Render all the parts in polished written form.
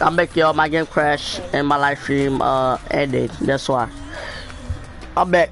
I make my game crash and my live stream ended. That's why. I'm back.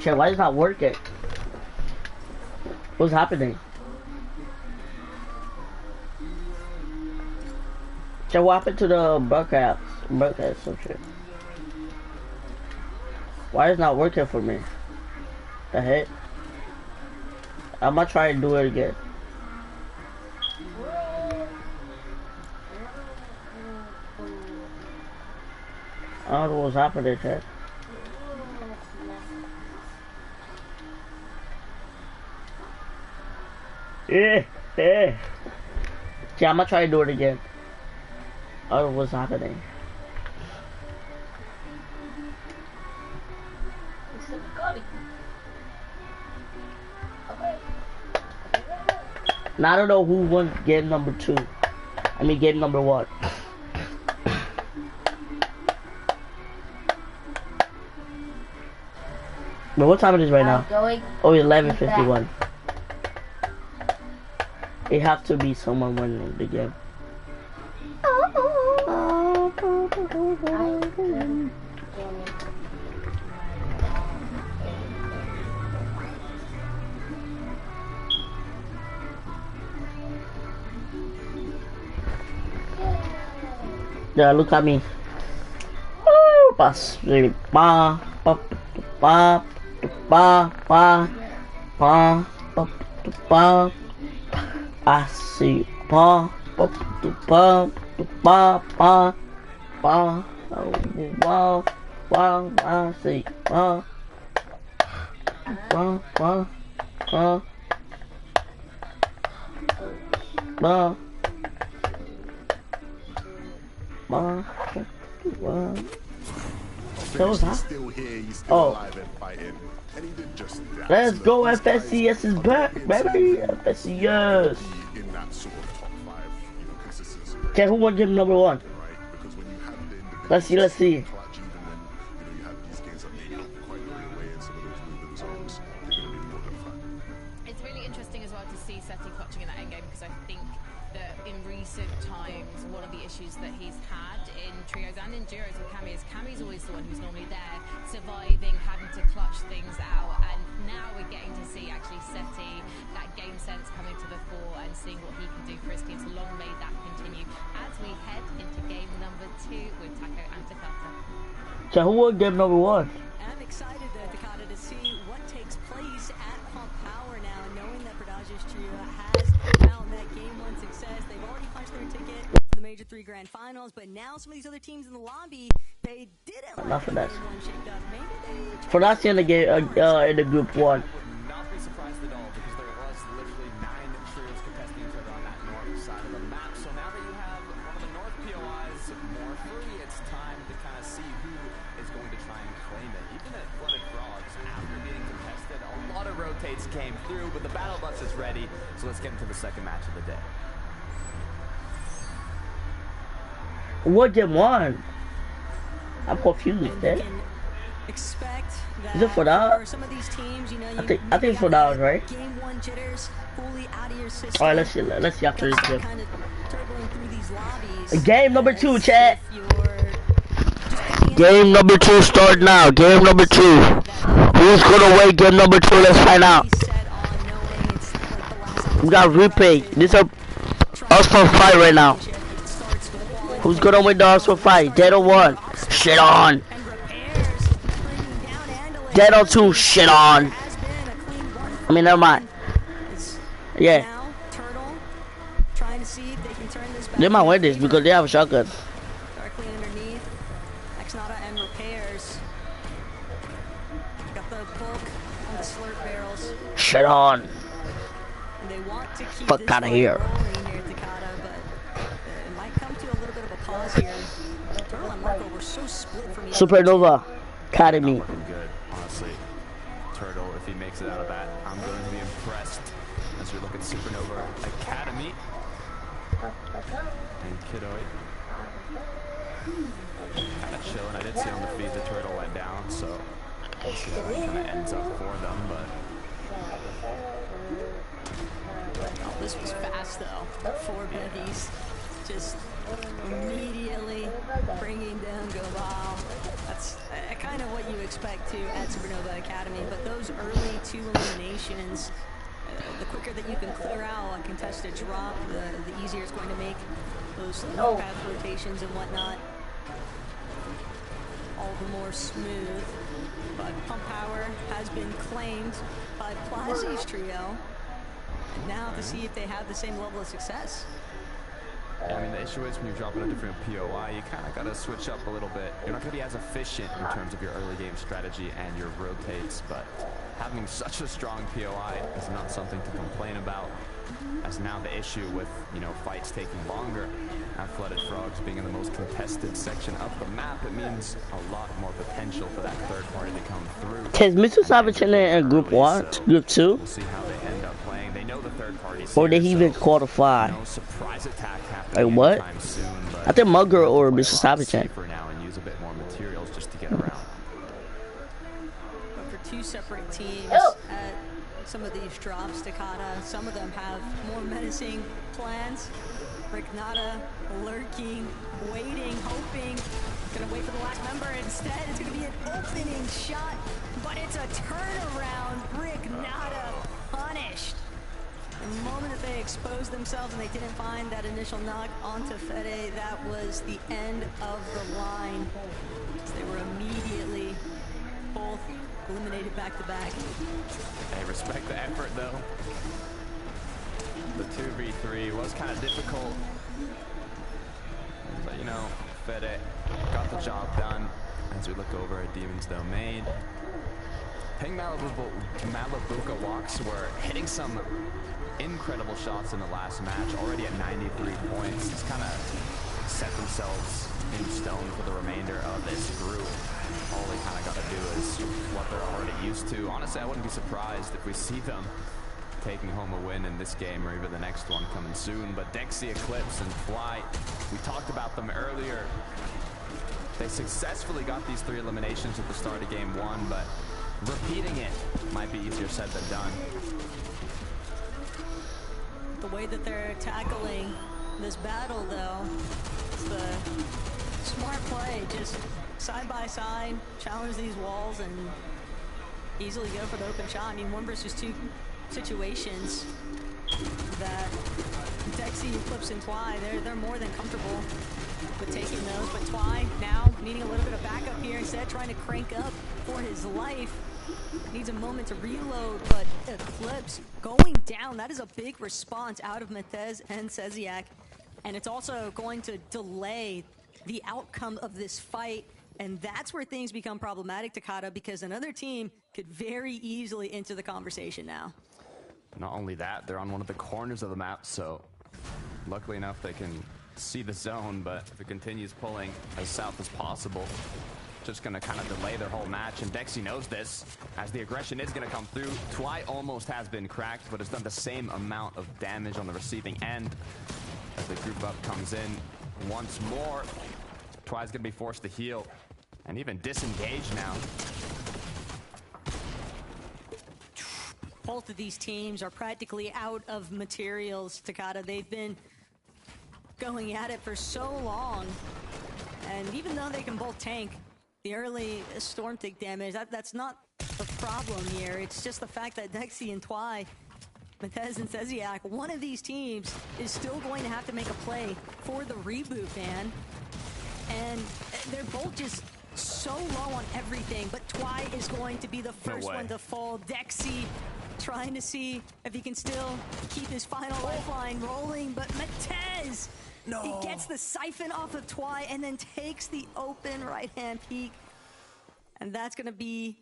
Shit, why is it not working? What's happening? Shit, what happened to the broadcast? Broadcast, some shit. Why is it not working for me? The heck? I'm gonna try and do it again. I don't know what's happening, chat. Yeah. Yeah, I'm gonna try to do it again. I don't know what's happening. Now I don't know who won game number 2. I mean game number 1. But what time it is right now? Oh, 11:51. It has to be someone winning the game. Yeah, look at me. Pass, pa, pa, pa, pa, pa, pa, pa, pa. I see pa, pa, pa, pa, pa, pa, wow, wow, I see pa, pa, pa, pa, pa. Still here, he's still alive and fighting. And he did just that. Let's go, FSCS is back, baby. FSCS. In that sort of top 5, consistency. Okay, who won game number 1? Right? Because when you have the Let's see. clutch, even when you have these games that maybe don't quite go your way in some of those movement zones, they're going to be more than fun. It's really interesting as well to see Seti clutching in that endgame, because I think that in recent times, one of the issues that he's had in trios and in duos with Cammy is Cammy's always the one who's normally there, surviving, having to clutch things out, and now we're getting to see actually Seti, that game sense coming to the fore and seeing what he can do for his team. So long may that continue as we head into game number 2 with Taco and Takata. So who won game number 1? I'm excited, Takata, to see what takes place at Pump Power now, knowing that Pradage's trio has found that game 1 success. They've already punched their ticket to the Major 3 Grand Finals, but now some of these other teams in the lobby, they didn't Enough of that. game 1 shaped up. Maybe they For that's in the game, in the group 1. Not be surprised at all, because there was literally 9 trios contesting each other on that north side of the map. So now that you have one of the north POIs more free, it's time to kind of see who is going to try and claim it. Even at Flooded Frogs, after being contested, a lot of rotates came through, but the battle bus is ready. So let's get into the second match of the day. What game 1? I'm confused, man. expect that Is it for that? for some of these teams, you know, I think it's for that, right? Game 1 jitters fully out of your system. Alright, let's see after this game. Kind of turbling through these lobbies. Game number 2, As chat. if you're Game number 2 start now. Game number 2. Who's gonna win game number 2? Let's find out. We got replay. This is us for fight right now. Who's gonna win the us for fight? Dead or 1? Shit on. Dead or 2? Shit on. I mean, never mind. Yeah. They might win this because they have a shotgun. Directly underneath, Exnata and repairs. Got the bulk on the slurp barrels. Shit on. And they want to keep Fuck this outta ball here. rolling here, Takata, but it might come to a little bit of a pause here. Turtle and Marco were so split from each Supernova Academy. Looking good, honestly. Turtle, if he makes it out of that, I'm going to be impressed as we look at Supernova Academy. And Kidoi kind of chilling. I did see on the feed the Turtle went down, so we'll see how that kind of ends up for them. But Oh, this was fast though for Biggies. Just immediately bringing down Gobal. That's kind of what you expect to at Supernova Academy, but those early 2 eliminations, the quicker that you can clear out a contested drop, the easier it's going to make those path rotations and whatnot all the more smooth. But Pump Power has been claimed by Plazi's trio. And now to see if they have the same level of success. Yeah, I mean, the issue is when you're dropping a different POI, you kind of got to switch up a little bit. You're not going to be as efficient in terms of your early game strategy and your rotates, but having such a strong POI is not something to complain about. As now the issue with, fights taking longer, Flooded Frogs being in the most contested section of the map, it means a lot more potential for that third party to come through. Is Mr. Savage in Group 1, Group 2? We'll see how they end up playing. They know the third party's Or did he here, even so qualify? no surprise attack happening Like what? anytime soon, but I think Mugger or play a Mr. lot Savage. safer now and use a bit more materials just to get around. But for 2 separate teams at some of these drops, Takada, some of them have more menacing plans. Rick Nada lurking, waiting, hoping, gonna wait for the last member. Instead, it's gonna be an opening shot, but it's a turnaround. Rick Nada punished. The moment that they exposed themselves and they didn't find that initial knock onto Fede, that was the end of the line. They were immediately both eliminated back to back. Hey, respect the effort though. The 2v3 was kind of difficult, but Fede got the job done. As we look over at Demon's Domain, Ping Malabuka Walks were hitting some incredible shots in the last match, already at 93 points. Just kind of set themselves in stone for the remainder of this group. All they kind of got to do is what they're already used to. Honestly, I wouldn't be surprised if we see them taking home a win in this game or even the next one coming soon. But Dexy, Eclipse, and Fly, we talked about them earlier. They successfully got these 3 eliminations at the start of game 1, but repeating it might be easier said than done. The way that they're tackling this battle, though, it's the smart play. Just side by side, challenge these walls, and easily go for the open shot. I mean, 1 versus 2 situations that Dexy, Eclipse, and Twy, they're more than comfortable with taking those. But Twy now needing a little bit of backup here, instead trying to crank up for his life. Needs a moment to reload, but Eclipse going down. That is a big response out of Matez and Seziak. And it's also going to delay the outcome of this fight. And that's where things become problematic, Takada, because another team could very easily enter the conversation now. Not only that, they're on one of the corners of the map, so luckily enough they can see the zone, but if it continues pulling as south as possible, just going to kind of delay their whole match. And Dexy knows this, as the aggression is going to come through. Twy almost has been cracked, but has done the same amount of damage on the receiving end. As the group up comes in once more, Twy's going to be forced to heal and even disengage now. Both of these teams are practically out of materials, Takada. They've been going at it for so long. And even though they can both tank the early Stormtick damage, that's not the problem here. It's just the fact that Dexy and Twy, Matez and Seziak, one of these teams is still going to have to make a play for the reboot, man. And they're both just so low on everything, but Twy is going to be the first one to fall. Dexy trying to see if he can still keep his final lifeline rolling, but Matez, he gets the siphon off of Twy and then takes the open right-hand peek. And that's going to be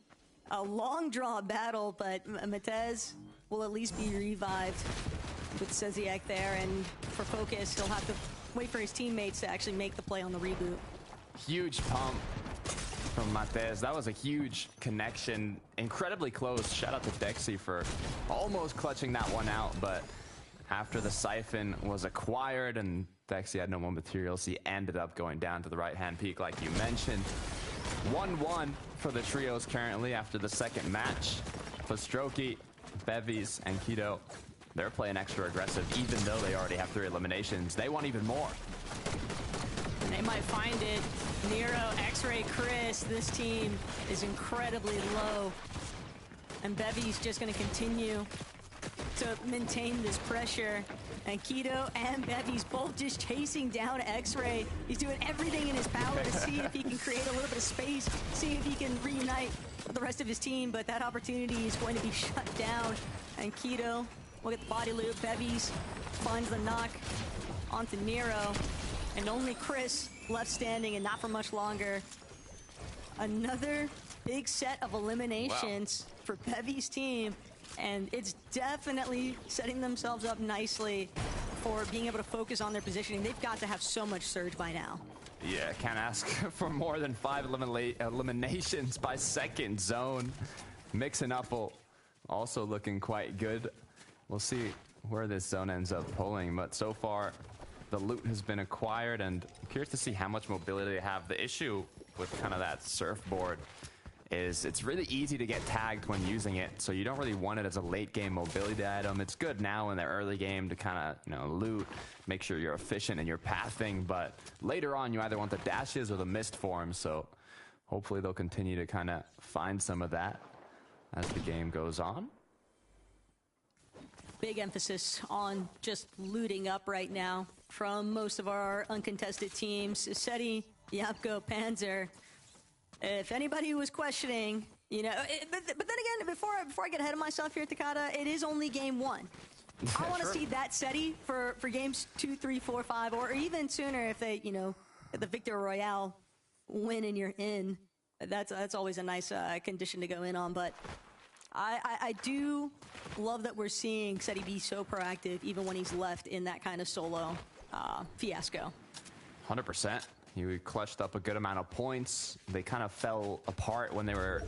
a long draw battle, but Matez will at least be revived with Seziak there, and for Focus, he'll have to wait for his teammates to actually make the play on the reboot. Huge pump from Matez. That was a huge connection. Incredibly close. Shout out to Dexy for almost clutching that one out, but after the siphon was acquired and Dexy had no more materials, he ended up going down to the right-hand peak like you mentioned. 1-1 for the trios currently after the second match. Postroki, Bevies, and Kido, they're playing extra aggressive even though they already have 3 eliminations. They want even more. And They might find it. Nero, X-Ray, Chris, this team is incredibly low. And Bevy's just going to continue to maintain this pressure. And Keto and Bevy's both just chasing down X-Ray. He's doing everything in his power to see if he can create a little bit of space, see if he can reunite with the rest of his team, but that opportunity is going to be shut down. And Keto will get the body loop. Bevy's finds the knock onto Nero. And only Chris left standing, and not for much longer. Another big set of eliminations for Bevy's team, and it's definitely setting themselves up nicely for being able to focus on their positioning. They've got to have so much surge by now. Yeah, can't ask for more than 5 eliminations by second. Zone mixing up also looking quite good. We'll see where this zone ends up pulling, but so far the loot has been acquired, and I'm curious to see how much mobility they have. The issue with kind of that surfboard is it's really easy to get tagged when using it, so you don't really want it as a late game mobility item. It's good now in the early game to kind of, loot, make sure you're efficient in your pathing, but later on you either want the dashes or the mist form, so hopefully they'll continue to kind of find some of that as the game goes on. Big emphasis on just looting up right now from most of our uncontested teams. Seti, Yapko, Panzer. If anybody was questioning, but then again, before I get ahead of myself here, Takada, it is only game 1. I want to see that Seti for games 2, 3, 4, 5, or even sooner if they, the Victor Royale win and you're in. That's always a nice condition to go in on, but I do love that we're seeing Seti be so proactive even when he's left in that kind of solo fiasco. 100%. He clutched up a good amount of points. They kind of fell apart when they were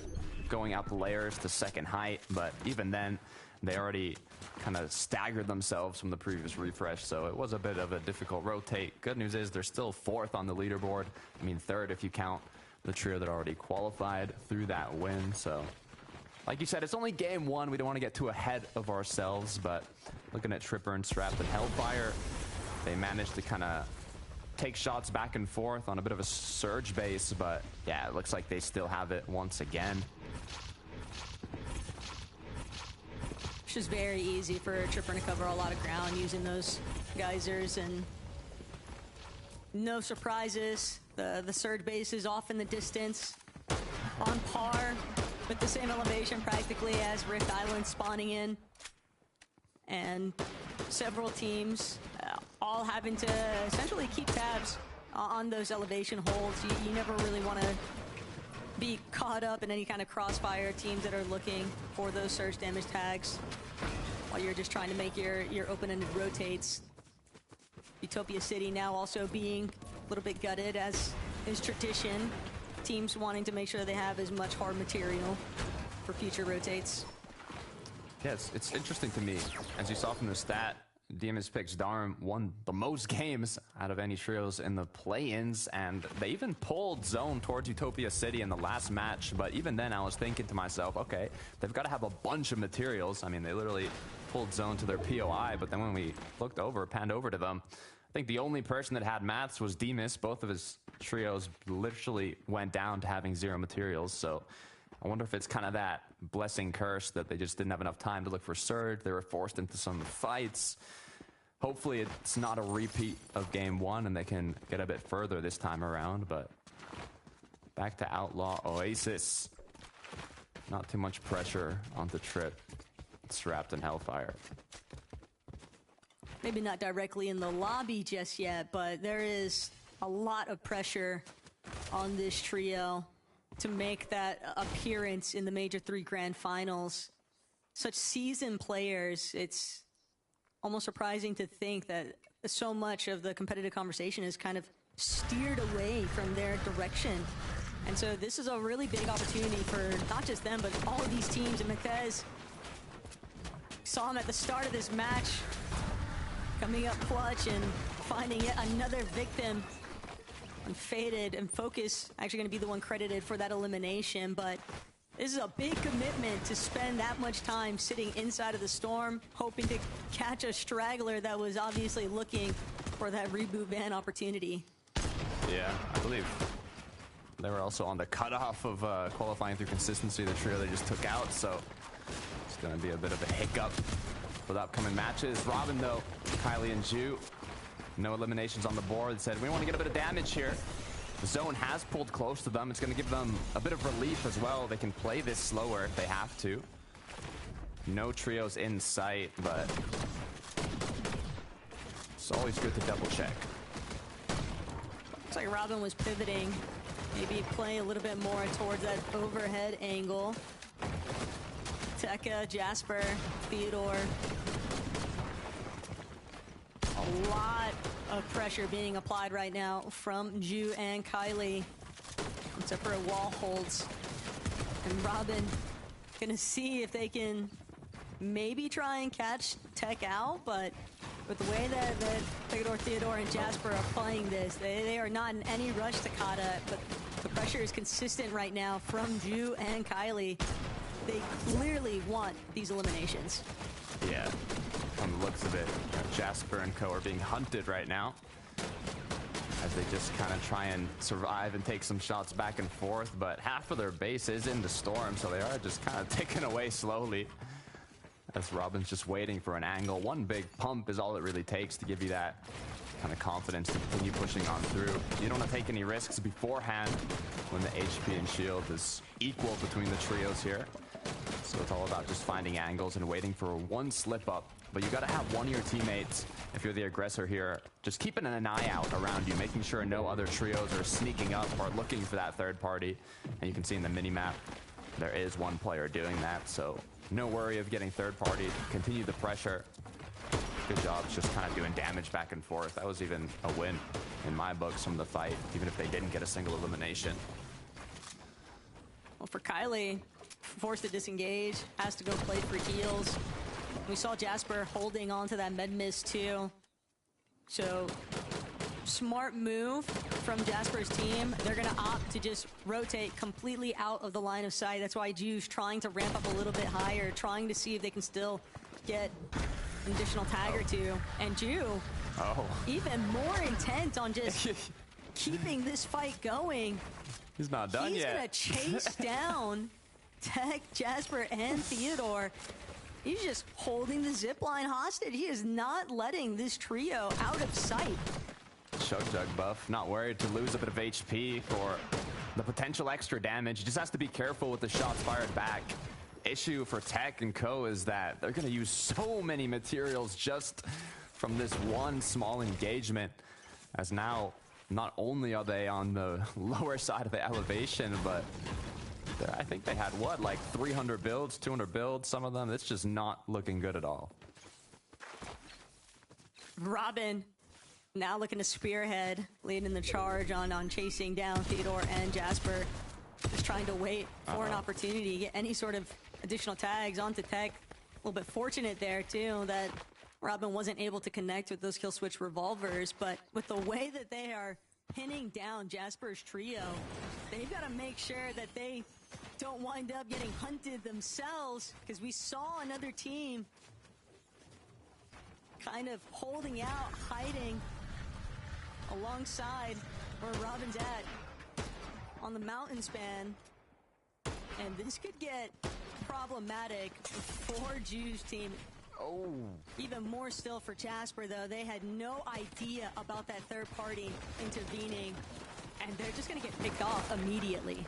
going out the layers to second height, but even then, they already kind of staggered themselves from the previous refresh, so it was a bit of a difficult rotate. Good news is they're still 4th on the leaderboard. I mean 3rd if you count the trio that already qualified through that win, so like you said, it's only game 1. We don't want to get too ahead of ourselves, but looking at Tripper and Strapped and Hellfire, they managed to kind of take shots back and forth on a bit of a surge base, but yeah, it looks like they still have it once again. It's just very easy for Tripper to cover a lot of ground using those geysers, and no surprises. The surge base is off in the distance, on par with the same elevation practically as Rift Island spawning in, and several teams all having to essentially keep tabs on those elevation holds. You never really want to be caught up in any kind of crossfire, teams that are looking for those surge damage tags while you're just trying to make your open-ended rotates. Utopia City now also being a little bit gutted, as is tradition. Teams wanting to make sure they have as much hard material for future rotates. Yeah, it's interesting to me, as you saw from the stat, DMS Picks Darm won the most games out of any trios in the play-ins, and they even pulled zone towards Utopia City in the last match, but even then I was thinking to myself, okay, they've got to have a bunch of materials. I mean, they literally pulled zone to their POI, but then when we panned over to them, I think the only person that had mats was Demus. Both of his trios literally went down to having 0 materials, so I wonder if it's kind of that blessing curse that they just didn't have enough time to look for surge. They were forced into some fights. Hopefully it's not a repeat of game 1 and they can get a bit further this time around, but back to Outlaw Oasis. Not too much pressure on the Trip. Strapped in Hellfire. Maybe not directly in the lobby just yet, but there is a lot of pressure on this trio to make that appearance in the Major 3 Grand Finals. Such seasoned players, it's almost surprising to think that so much of the competitive conversation is kind of steered away from their direction. And so this is a really big opportunity for not just them, but all of these teams. And Mictez, saw him at the start of this match, coming up clutch and finding yet another victim. And Faded and Focus actually going to be the one credited for that elimination, but this is a big commitment to spend that much time sitting inside of the storm, hoping to catch a straggler that was obviously looking for that reboot ban opportunity. Yeah, I believe they were also on the cutoff of qualifying through consistency. The trio they just took out, so it's going to be a bit of a hiccup for the upcoming matches. Robin, though, Kylie and Ju, no eliminations on the board. They said, we want to get a bit of damage here. The zone has pulled close to them. It's going to give them a bit of relief as well. They can play this slower if they have to. No trios in sight, but it's always good to double check. Looks like Robin was pivoting. Maybe play a little bit more towards that overhead angle. Tekka, Jasper, Theodore. A lot of pressure being applied right now from Ju and Kylie. Except for wall holds. And Robin gonna see if they can maybe try and catch Tech out, but with the way that Theodore, and Jasper are playing this, they are not in any rush to Kata, but the pressure is consistent right now from Ju and Kylie. They clearly want these eliminations. Yeah, from the looks of it, Jasper and co are being hunted right now as they just kind of try and survive and take some shots back and forth, but half of their base is in the storm, so they are just kind of taken away slowly as Robin's just waiting for an angle. One big pump is all it really takes to give you that kind of confidence to continue pushing on through. You don't want to take any risks beforehand when the HP and shield is equal between the trios here. So it's all about just finding angles and waiting for one slip up. But you got to have one of your teammates, if you're the aggressor here, just keeping an eye out around you, making sure no other trios are sneaking up or looking for that third party. And you can see in the mini-map, there is one player doing that, so no worry of getting third party. Continue the pressure. Good job just kind of doing damage back and forth. That was even a win in my books from the fight, even if they didn't get a single elimination. Well, for Kylie, forced to disengage, has to go play for heals. We saw Jasper holding on to that med miss too. So smart move from Jasper's team. They're gonna opt to just rotate completely out of the line of sight. That's why Ju's trying to ramp up a little bit higher, trying to see if they can still get an additional tag or two. And Ju, even more intent on just keeping this fight going. He's not done He's yet. gonna chase down Tech, Jasper, and Theodore. He's just holding the zip line hostage. He is not letting this trio out of sight. Chug Jug buff, not worried to lose a bit of HP for the potential extra damage. He just has to be careful with the shots fired back. Issue for Tech and co is that they're going to use so many materials just from this one small engagement, as now not only are they on the lower side of the elevation, but I think they had what, like 300 builds, 200 builds, some of them. It's just not looking good at all. Robin now looking to spearhead, leading the charge on chasing down Theodore and Jasper. Just trying to wait for an opportunity to get any sort of additional tags onto Tech. A little bit fortunate there too that Robin wasn't able to connect with those kill switch revolvers, but with the way that they are pinning down Jasper's trio, they've got to make sure that they don't wind up getting hunted themselves, because we saw another team kind of holding out, hiding alongside where Robin's at on the mountain span. And this could get problematic for Ju's team. Oh. Even more still for Jasper, though. They had no idea about that third party intervening, and they're just going to get picked off immediately.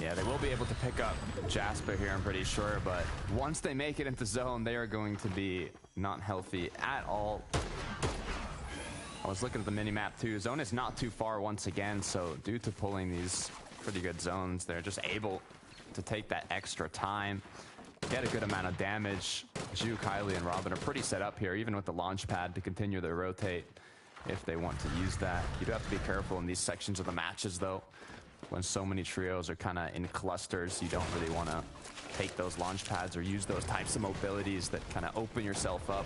Yeah, they will be able to pick up Jasper here, I'm pretty sure, but once they make it into zone, they are going to be not healthy at all. I was looking at the mini-map too. Zone is not too far once again, so due to pulling these pretty good zones, they're just able to take that extra time, get a good amount of damage. Ju, Kylie, and Robin are pretty set up here, even with the launch pad, to continue their rotate if they want to use that. You do have to be careful in these sections of the matches, though. When so many trios are kind of in clusters, you don't really want to take those launch pads or use those types of mobilities that kind of open yourself up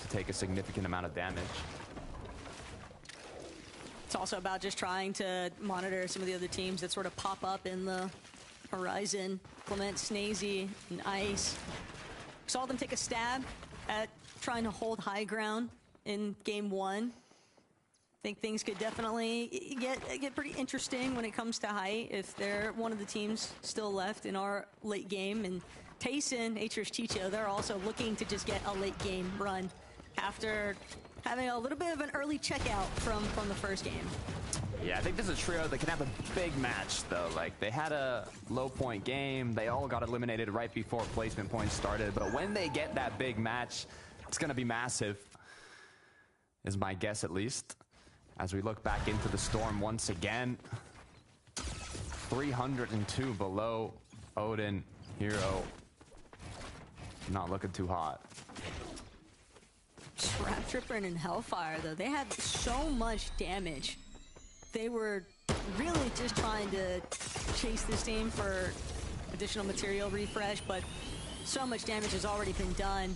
to take a significant amount of damage. It's also about just trying to monitor some of the other teams that sort of pop up in the horizon. Clement, Snazy, and Ice. Saw them take a stab at trying to hold high ground in game one. think things could definitely get pretty interesting when it comes to height if they're one of the teams still left in our late game. And Tayson, Atris Chicho, they're also looking to just get a late game run after having a little bit of an early checkout from the first game. Yeah, I think this is a trio that can have a big match, though. Like, they had a low-point game. They all got eliminated right before placement points started. But when they get that big match, it's going to be massive, is my guess at least. As we look back into the Storm once again, 302 below. Odin, Hero, not looking too hot. Trap Tripper and Hellfire, though, they had so much damage. They were really just trying to chase this team for additional material refresh, but so much damage has already been done.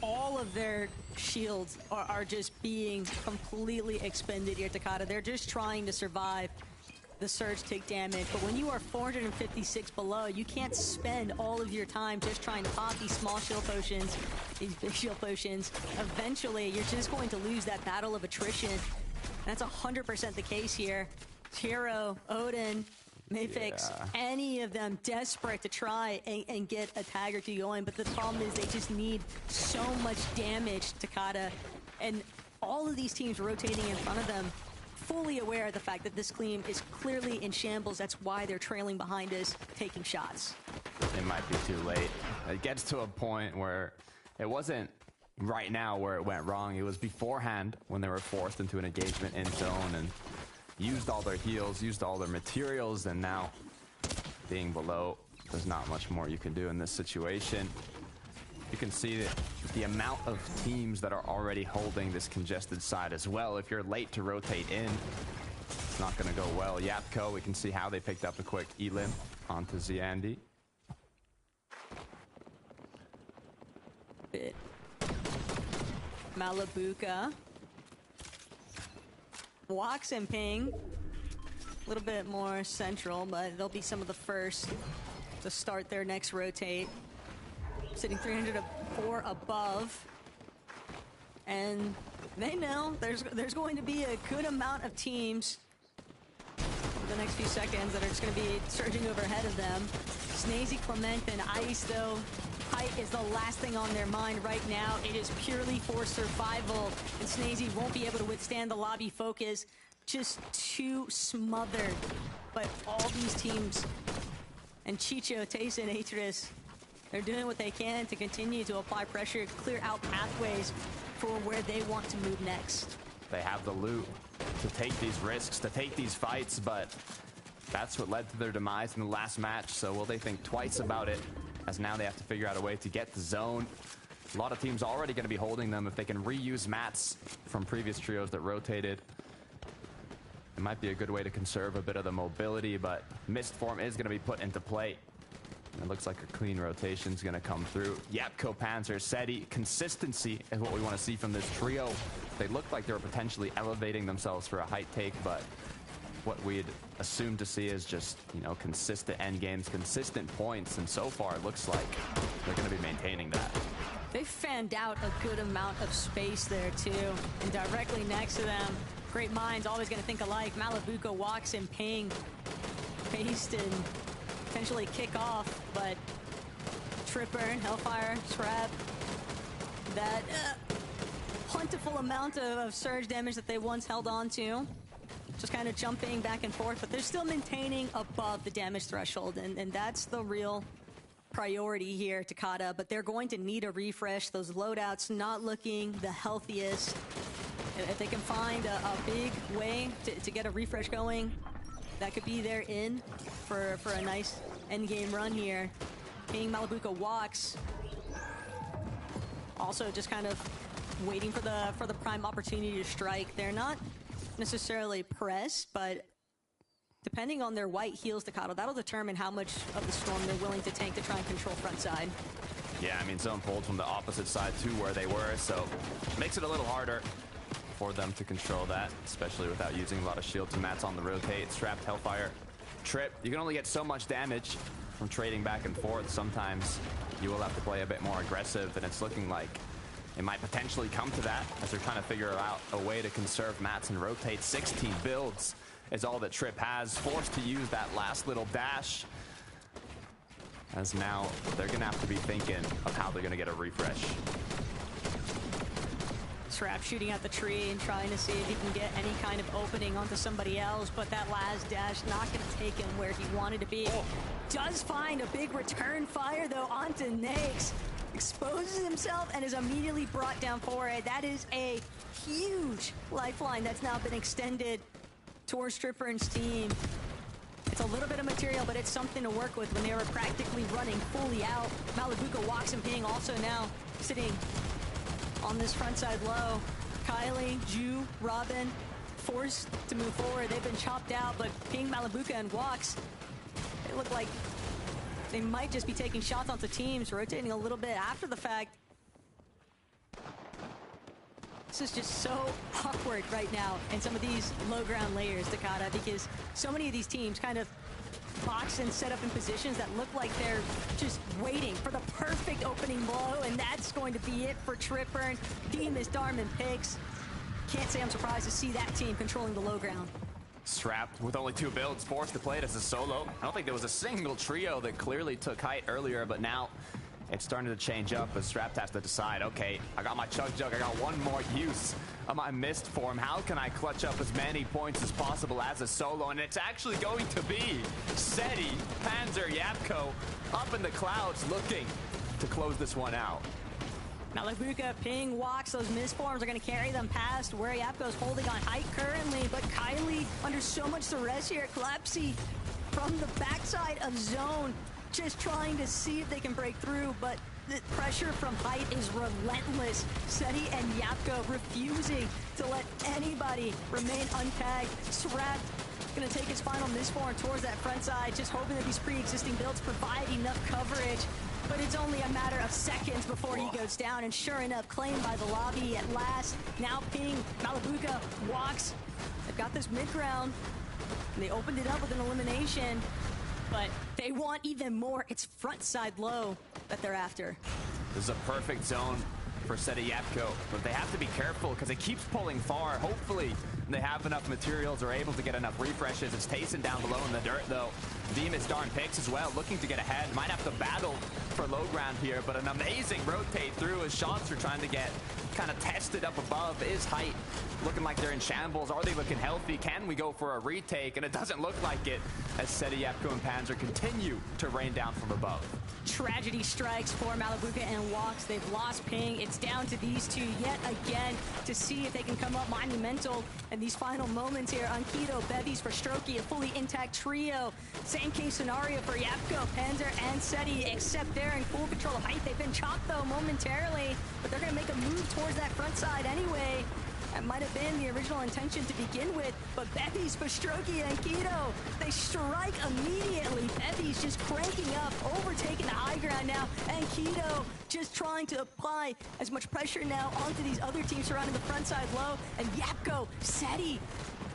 All of their shields are just being completely expended here, Takada. They're just trying to survive the surge take damage, but when you are 456 below, you can't spend all of your time just trying to pop these small shield potions, these big shield potions. Eventually, you're just going to lose that battle of attrition. That's 100% the case here. Hero, Odin, Mythics, any of them desperate to try and get a tag or two going, but the problem is they just need so much damage, Takada, and all of these teams rotating in front of them, fully aware of the fact that this team is clearly in shambles. That's why they're trailing behind us, taking shots. It might be too late. It gets to a point where it wasn't right now where it went wrong. It was beforehand when they were forced into an engagement in zone and used all their heals, used all their materials, and now being below, there's not much more you can do in this situation. You can see that the amount of teams that are already holding this congested side as well. If you're late to rotate in, it's not going to go well. Yapko, we can see how they picked up a quick elim onto Ziandi. Malabuka walks and ping, a little bit more central, but they'll be some of the first to start their next rotate. Sitting 304 above, and they know there's going to be a good amount of teams over the next few seconds that are just going to be surging over ahead of them. Snazy, Clement, and Ice, though, height is the last thing on their mind right now. It is purely for survival, and Snazy won't be able to withstand the lobby focus. Just too smothered by all these teams. And Chicho, Tayson, Atris, they're doing what they can to continue to apply pressure, clear out pathways for where they want to move next. They have the loot to take these risks, to take these fights, but that's what led to their demise in the last match. So will they think twice about it, as now they have to figure out a way to get the zone. A lot of teams already going to be holding them. If they can reuse mats from previous trios that rotated, it might be a good way to conserve a bit of the mobility, but Mist Form is going to be put into play. And it looks like a clean rotation is going to come through. Yapko, Panzer, Seti. Consistency is what we want to see from this trio. They looked like they were potentially elevating themselves for a height take, but what we'd assumed to see is just, you know, consistent end games, consistent points, and so far it looks like they're going to be maintaining that. They fanned out a good amount of space there too, and directly next to them, great minds always going to think alike. Malabuka walks and ping, paste, and potentially kick off, but Tripper and Hellfire, Trap, that plentiful amount of surge damage that they once held on to, just kind of jumping back and forth, but they're still maintaining above the damage threshold, and that's the real priority here, Takada. But they're going to need a refresh. Those loadouts not looking the healthiest. If they can find a big way to get a refresh going, that could be their in for a nice endgame run here. King Malabuka walks. Also just kind of waiting for the prime opportunity to strike. They're not necessarily pressed, but depending on their white heals, Takada, that'll determine how much of the storm they're willing to tank to try and control front side. Yeah, I mean, zone pulled from the opposite side to where they were, so makes it a little harder for them to control that, especially without using a lot of shields and mats on the rotate. Strapped, Hellfire, Trip. You can only get so much damage from trading back and forth. Sometimes you will have to play a bit more aggressive, and it's looking like it might potentially come to that as they're trying to figure out a way to conserve mats and rotate. 16 builds is all that Trip has, forced to use that last little dash, as now they're going to have to be thinking of how they're going to get a refresh. Srap shooting at the tree and trying to see if he can get any kind of opening onto somebody else, but that last dash not going to take him where he wanted to be. Does find a big return fire though onto Naix. Exposes himself and is immediately brought down for it. That is a huge lifeline that's now been extended towards Tripburn's team. It's a little bit of material, but it's something to work with when they were practically running fully out. Malibuca, Wox, and Ping also now sitting on this front side low. Kylie, Ju, Robin, forced to move forward. They've been chopped out, but Ping, Malibuca, and Wox, they look like they might just be taking shots onto teams, rotating a little bit after the fact. This is just so awkward right now in some of these low ground layers, Dakota, because so many of these teams kind of box and set up in positions that look like they're just waiting for the perfect opening blow, and that's going to be it for Tripburn. Demus, Darman, Pigs. Can't say I'm surprised to see that team controlling the low ground. Strapped with only 2 builds, forced to play it as a solo. I don't think there was a single trio that clearly took height earlier, but now it's starting to change up as Strapped has to decide, okay, I got my Chug Jug, I got one more use of my Mist form. How can I clutch up as many points as possible as a solo? And it's actually going to be Seti, Panzer, Yapko up in the clouds looking to close this one out. Malibuca, Ping, Wox, those misforms are going to carry them past where Yapko's holding on height currently, but Kylie under so much duress here. Collapsy from the backside of zone, just trying to see if they can break through, but the pressure from height is relentless. Seti and Yapko refusing to let anybody remain untagged. Srap gonna take his final misform towards that front side, just hoping that these pre-existing builds provide enough coverage. But it's only a matter of seconds before he goes down, and sure enough, claimed by the lobby at last. Now Ping, Malibuca, Wox, they've got this mid-ground, and they opened it up with an elimination, but they want even more. It's front side low that they're after. This is a perfect zone for Seti Yapko, but they have to be careful because it keeps pulling far. Hopefully they have enough materials or able to get enough refreshes. It's Tayson down below in the dirt though. Demus, Darn Picks as well, looking to get ahead. Might have to battle for low ground here, but an amazing rotate through as shots are trying to get kind of tested up above. Is height looking like they're in shambles? Are they looking healthy? Can we go for a retake? And it doesn't look like it as Seti, Yapko, and Panzer continue to rain down from above. Tragedy strikes for Malibuca and Wox. They've lost Ping. It's down to these two yet again to see if they can come up monumental in these final moments here. Unketo, Bevies for Strokey, a fully intact trio. Same case scenario for Yapko, Panzer, and Seti, except they're in full control of height. They've been chopped though momentarily, but they're gonna make a move towards that front side anyway. That might have been the original intention to begin with, but Bevies, Pastrokey, and Keto, they strike immediately. Bevies just cranking up, overtaking the high ground now, and Keto just trying to apply as much pressure now onto these other teams surrounding the front side low, and Yapko, Seti,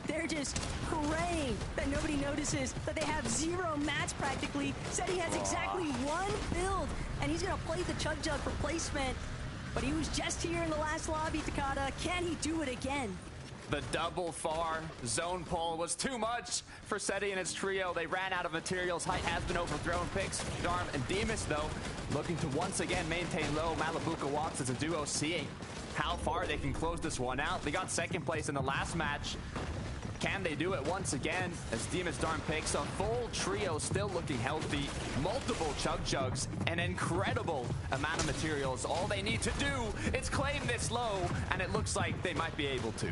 they're just praying that nobody notices that they have 0 mats practically. Seti has exactly 1 build, and he's gonna play the Chug Jug replacement. But he was just here in the last lobby, Takada. Can he do it again? The double far zone pull was too much for Seti and his trio. They ran out of materials. Height has been overthrown. Picks, Darm, and Demus, though, looking to once again maintain low. Malibuca Wox as a duo, seeing how far they can close this one out. They got second place in the last match. Can they do it once again as Demus, Darn, Picks, a full trio still looking healthy, multiple Chug Jugs, an incredible amount of materials. All they need to do is claim this low, and it looks like they might be able to.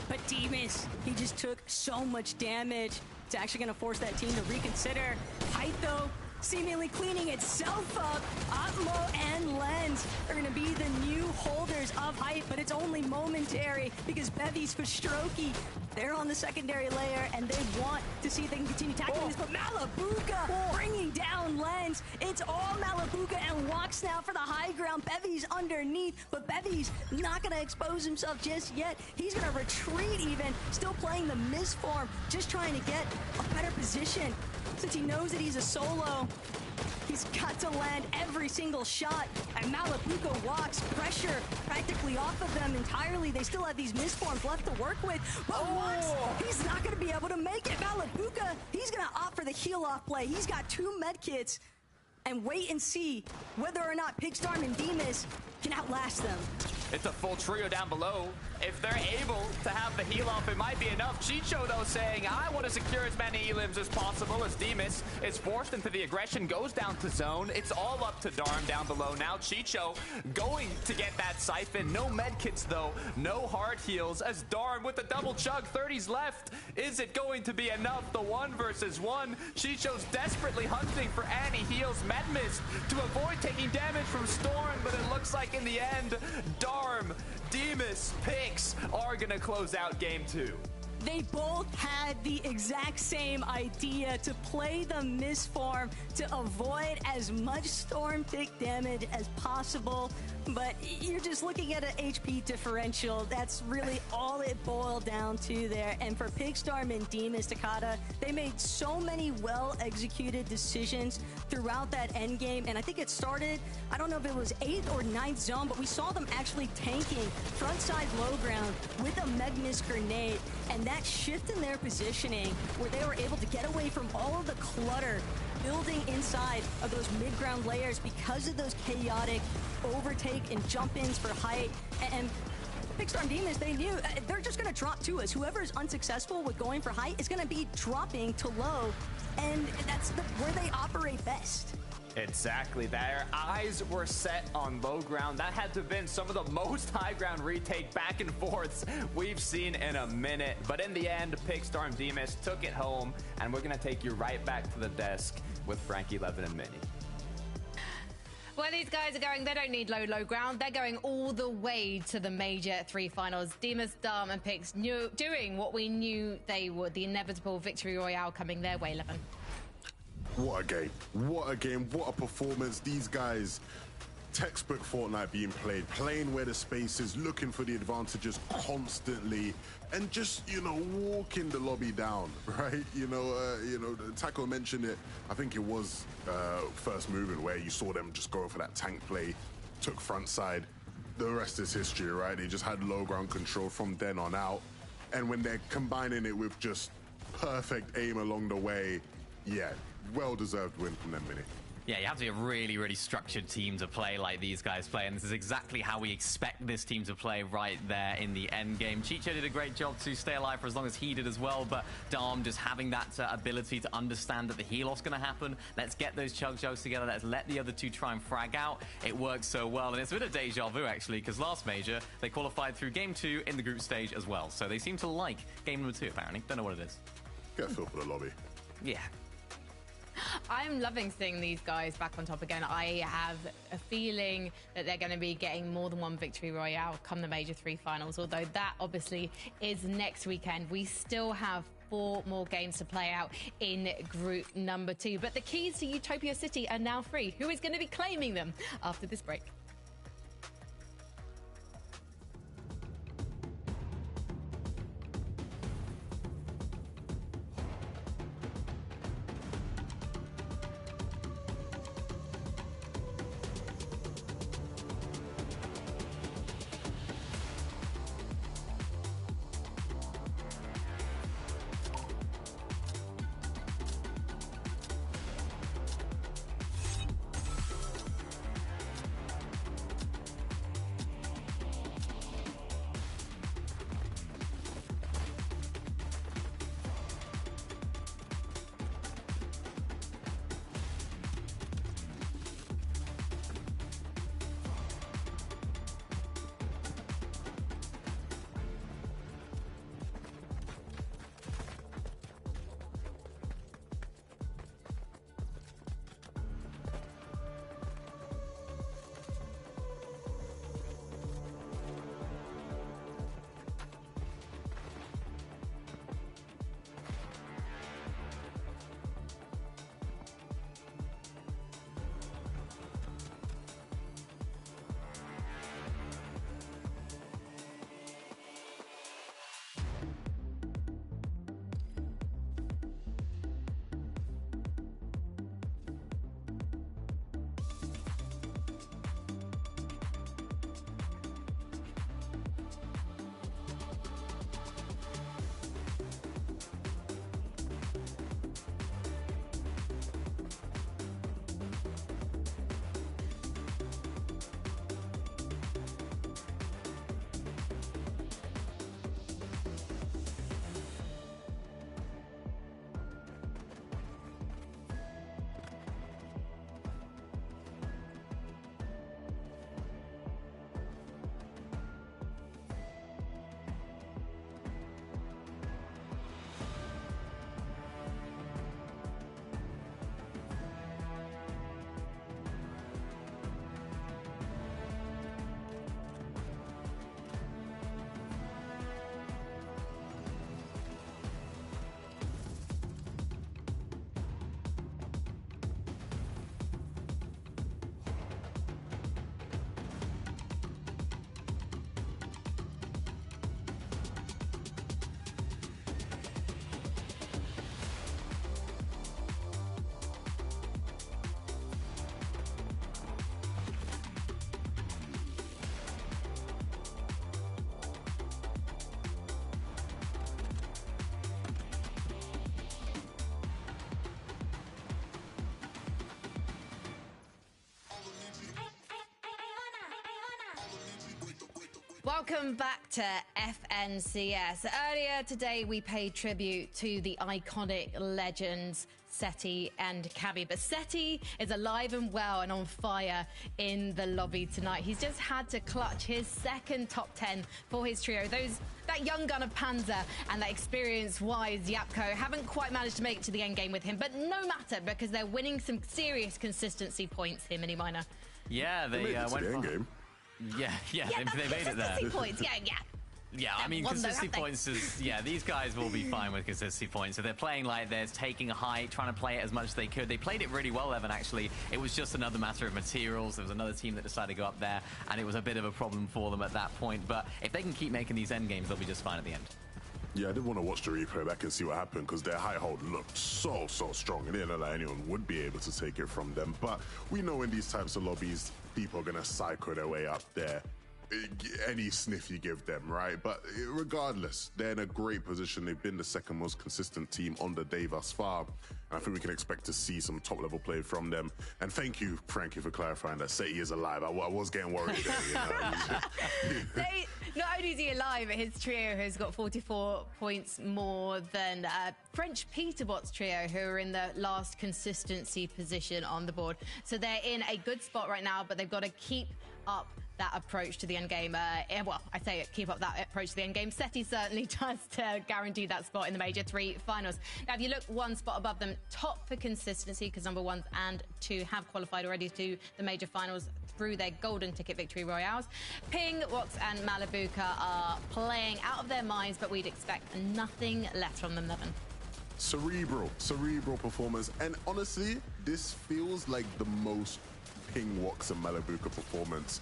But Demus, he just took so much damage. It's actually going to force that team to reconsider. Height, though, seemingly cleaning itself up. Atmo and Lens are going to be the new holders of height, but it's only momentary because Bevies for Strokey, they're on the secondary layer, and they want to see if they can continue tackling this, but Malibuca bringing down Lens. It's all Malibuca and Wox now for the high ground. Bevies underneath, but Bevies not going to expose himself just yet. He's going to retreat even, still playing the misform, just trying to get a better position. Since he knows that he's a solo, he's got have to land every single shot. And Malapuka walks pressure practically off of them entirely. They still have these misforms left to work with. But once he's not going to be able to make it. Malapuka, he's going to opt for the heal-off play. He's got 2 medkits. And wait and see whether or not Pigstorm and Demus can outlast them. It's a full trio down below. If they're able to have the heal off, it might be enough. Chicho, though, saying, I want to secure as many elims as possible as Demus is forced into the aggression, goes down to zone. It's all up to Darm down below. Now Chicho going to get that siphon. No medkits, though. No hard heals as Darm with the double chug. 30s left. Is it going to be enough? The 1 versus 1. Chicho's desperately hunting for anti-heals. Medmist to avoid taking damage from Storm, but it looks like in the end, Darm, Demus, Pix are going to close out game 2. They both had the exact same idea to play the misform to avoid as much storm pick damage as possible. But you're just looking at an HP differential. That's really all it boiled down to there. And for Pigstorm and Demus, Takada, they made so many well-executed decisions throughout that end game. And I think it started, I don't know if it was 8th or 9th zone, but we saw them actually tanking frontside low ground with a Megmis grenade. And that shift in their positioning where they were able to get away from all of the clutter building inside of those mid-ground layers because of those chaotic overtake and jump-ins for height. And Pigstorm Demus, they knew they're just going to drop to us. Whoever is unsuccessful with going for height is going to be dropping to low, and that's where they operate best. Exactly. Their eyes were set on low ground. That had to have been some of the most high ground retake back and forths we've seen in a minute. But in the end, Pigstorm Demus took it home, and we're going to take you right back to the desk with Frankie, Levin, and Minnie. Well, these guys are going, they don't need low ground. They're going all the way to the Major 3 finals. Demus, Darm, and Pix doing what we knew they would. The inevitable victory royale coming their way, Levin. What a game. What a game. What a performance. These guys, textbook Fortnite being played, playing where the space is, looking for the advantages constantly, and just, you know, walking the lobby down, right? Taco mentioned it. I think it was first movement where you saw them just go for that tank play, took front side. The rest is history, right? They just had low ground control from then on out. And when they're combining it with just perfect aim along the way, yeah, well-deserved win from them, Minnie. Yeah, you have to be a really, really structured team to play like these guys play, and this is exactly how we expect this team to play right there in the end game. Chicho did a great job to stay alive for as long as he did as well, but Darm just having that ability to understand that the heal-off's going to happen. Let's get those chug jugs together. Let's let the other two try and frag out. It works so well, and it's a bit of deja vu, actually, because last Major, they qualified through Game 2 in the group stage as well, so they seem to like Game number 2, apparently. Don't know what it is. Get a feel for the lobby. Yeah. I'm loving seeing these guys back on top again. I have a feeling that they're going to be getting more than one victory royale come the Major 3 finals, although that obviously is next weekend. We still have 4 more games to play out in group number 2. But the keys to Utopia City are now free. Who is going to be claiming them after this break? Welcome back to FNCS. Earlier today, we paid tribute to the iconic legends Seti and Kami. But Seti is alive and well and on fire in the lobby tonight. He's just had to clutch his second top 10 for his trio. That young gun of Panzer and that experience-wise Yapko haven't quite managed to make it to the end game with him. But no matter, because they're winning some serious consistency points here, Mini Miner. Yeah, they made it to went the end for... game. Yeah, they made it there. Consistency points, yeah. Yeah, I mean, consistency points is... Yeah, these guys will be fine with consistency points. So they're playing like this, taking a height, trying to play it as much as they could. They played it really well, Evan, actually. It was just another matter of materials. There was another team that decided to go up there, and it was a bit of a problem for them at that point. But if they can keep making these end games, they'll be just fine at the end. Yeah, I did want to watch the replay back and see what happened because their high hold looked so strong. It didn't look like anyone would be able to take it from them. But we know in these types of lobbies, people are going to cycle their way up there. Any sniff you give them, right? But regardless, they're in a great position. They've been the second most consistent team on the day thus far. And I think we can expect to see some top-level play from them. And thank you, Frankie, for clarifying that Seti is alive. I was getting worried there, you know? Not only is he alive, his trio has got 44 points more than French Peterbot's trio, who are in the last consistency position on the board. So they're in a good spot right now, but they've got to keep up that approach to the end game. Well, I say keep up that approach to the end game. Seti certainly does to guarantee that spot in the Major 3 finals. Now, if you look one spot above them, top for consistency, because number 1 and 2 have qualified already to the Major finals through their golden ticket victory royales. Ping, Wox and Malabuka are playing out of their minds, but we'd expect nothing less from them, Levin. Cerebral performance. And honestly, this feels like the most Ping, Wox and Malabuka performance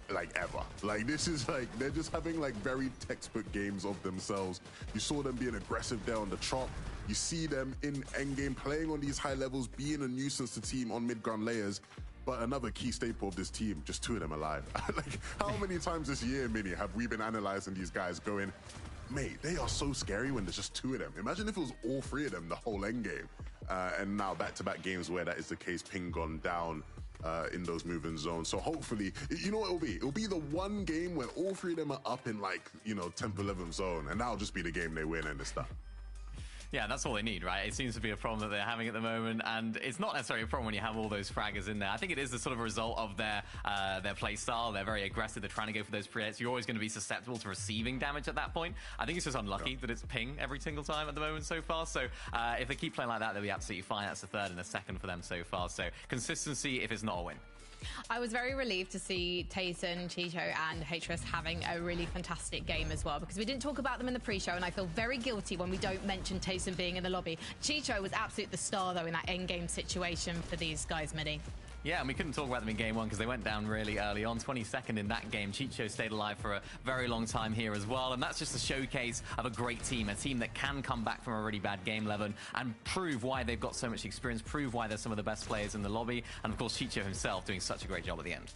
like ever. Like, this is like, they're just having like very textbook games of themselves. You saw them being aggressive there on the chop. You see them in endgame playing on these high levels, being a nuisance to team on mid-ground layers. But another key staple of this team, just 2 of them alive. Like, how many times this year, Mini, have we been analyzing these guys going, mate, they are so scary when there's just 2 of them. Imagine if it was all 3 of them the whole endgame. And now back-to-back games where that is the case, Ping gone down in those moving zones. So hopefully, you know what it'll be? It'll be the one game where all 3 of them are up in, like, you know, 10th, 11th zone, and that'll just be the game they win and it's done. Yeah, that's all they need, right? It seems to be a problem that they're having at the moment, and it's not necessarily a problem when you have all those fraggers in there. I think it is the sort of result of their play style. They're very aggressive. They're trying to go for those pre-hits. You're always going to be susceptible to receiving damage at that point. I think it's just unlucky that it's Ping every single time at the moment so far. So if they keep playing like that, they'll be absolutely fine. That's the 3rd and the 2nd for them so far. So consistency if it's not a win. I was very relieved to see Tayson, Chicho and HRS having a really fantastic game as well, because we didn't talk about them in the pre-show, and I feel very guilty when we don't mention Tayson being in the lobby. Chicho was absolutely the star, though, in that end-game situation for these guys, Midi. Yeah, and we couldn't talk about them in game 1 because they went down really early on. 22nd in that game. Chicho stayed alive for a very long time here as well. And that's just a showcase of a great team, a team that can come back from a really bad game, Levin, and prove why they've got so much experience, prove why they're some of the best players in the lobby. And, of course, Chicho himself doing such a great job at the end.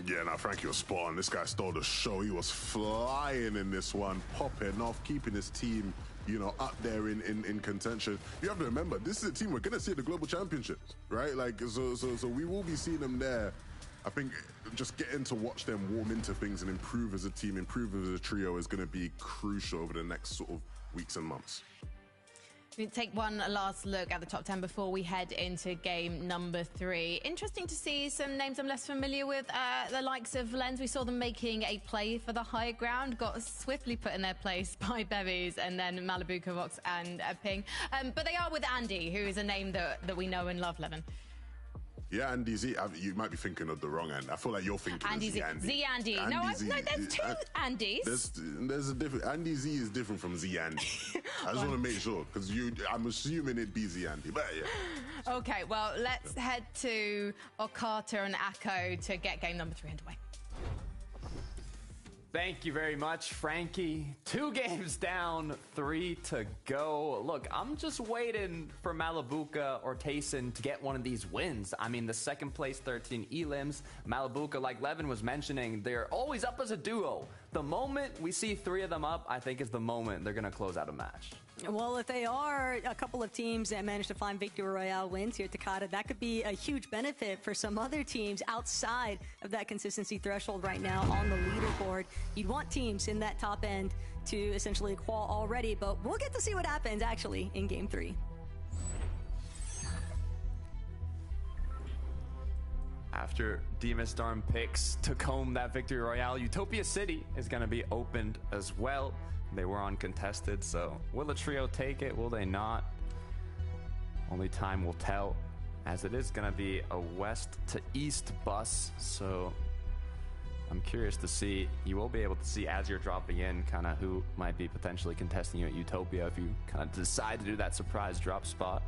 Yeah, now Frankie was spot on. This guy stole the show. He was flying in this one, popping off, keeping his team, you know, up there in contention. You have to remember, this is a team we're going to see at the Global Championships, right? Like, so we will be seeing them there. I think just getting to watch them warm into things and improve as a team, improve as a trio is going to be crucial over the next sort of weeks and months. We take one last look at the top 10 before we head into game number 3. Interesting to see some names I'm less familiar with, the likes of Lens. We saw them making a play for the high ground, got swiftly put in their place by Bevies and then Malabuka, Wox and Ping. But they are with Andy, who is a name that we know and love, Levin. Yeah, Andy Z. You might be thinking of the wrong Andy. I feel like you're thinking Andy of Z Andy. Z Andy. No, there's 2 Andys. There's a different. Andy Z is different from Z Andy. I just want to make sure, because I'm assuming it'd be Z Andy, but yeah. Okay, well, let's head to Okata and Akko to get game number 3 underway. Thank you very much, Frankie. 2 games down, 3 to go. Look, I'm just waiting for Malabuka or Tayson to get one of these wins. I mean, the 2nd place 13 elims. Malabuka, like Levin was mentioning, they're always up as a duo. The moment we see 3 of them up, I think is the moment they're going to close out a match. Well, if they are a couple of teams that manage to find Victory Royale wins here at Takada, that could be a huge benefit for some other teams outside of that consistency threshold right now on the leaderboard. You'd want teams in that top end to essentially qual already, but we'll get to see what happens actually in Game 3. After Demon's Storm picks took home that Victory Royale, Utopia City is going to be opened as well. They were uncontested, so will the trio take it? Will they not? Only time will tell, as it is going to be a west to east bus, so I'm curious to see. You will be able to see as you're dropping in kind of who might be potentially contesting you at Utopia if you kind of decide to do that surprise drop spot.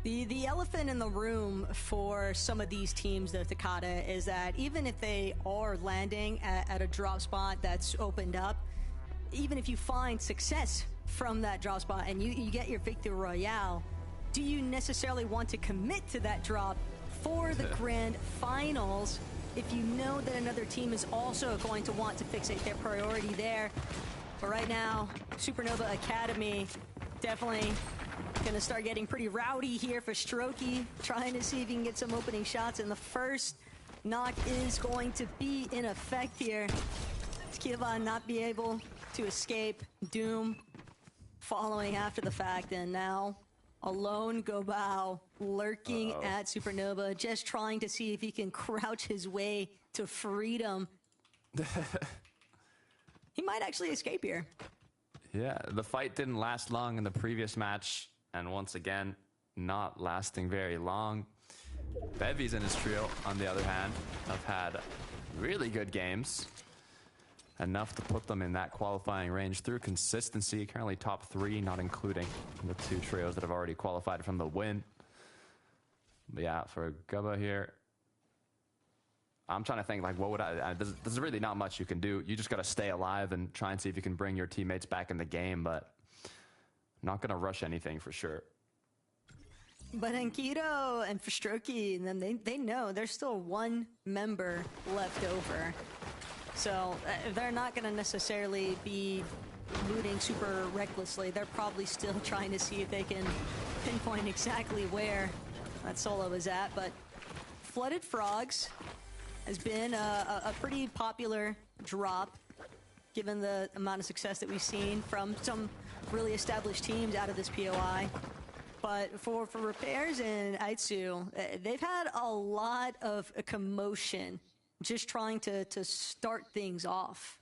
The elephant in the room for some of these teams, though, Takada, is that even if they are landing at a drop spot that's opened up, even if you find success from that drop spot and you get your Victory Royale, do you necessarily want to commit to that drop for the grand finals if you know that another team is also going to want to fixate their priority there? But right now, Supernova Academy definitely gonna start getting pretty rowdy here for Strokey, trying to see if he can get some opening shots, and the first knock is going to be in effect here. Kiva not be able to escape. Doom following after the fact, and now alone Gobao lurking at Supernova, just trying to see if he can crouch his way to freedom. He might actually escape here. Yeah, the fight didn't last long in the previous match, and once again, not lasting very long. Bevies and his trio, on the other hand, have had really good games. Enough to put them in that qualifying range through consistency. Currently top 3, not including the 2 trios that have already qualified from the win. But yeah, for Gubba here, I'm trying to think, like, what would there's really not much you can do. You just got to stay alive and try and see if you can bring your teammates back in the game, but not going to rush anything for sure. But Enkido and for Strokey, and then they know there's still 1 member left over. So they're not going to necessarily be looting super recklessly. They're probably still trying to see if they can pinpoint exactly where that solo is at. But Flooded Frogs has been a pretty popular drop, given the amount of success that we've seen from some really established teams out of this POI. But for Repairs and Aitsu, they've had a lot of commotion just trying to start things off.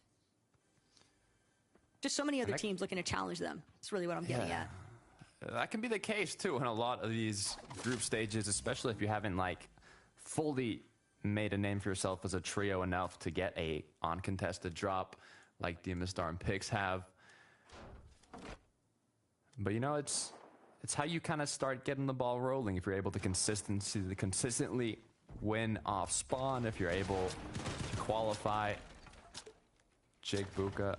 Just so many other teams looking to challenge them. That's really what I'm getting at. That can be the case, too, in a lot of these group stages, especially if you haven't, like, fully made a name for yourself as a trio enough to get a uncontested drop like Demon Star and Pix have. But, you know, it's how you kind of start getting the ball rolling. If you're able to consistently win off spawn, if you're able to qualify. Jake Buka,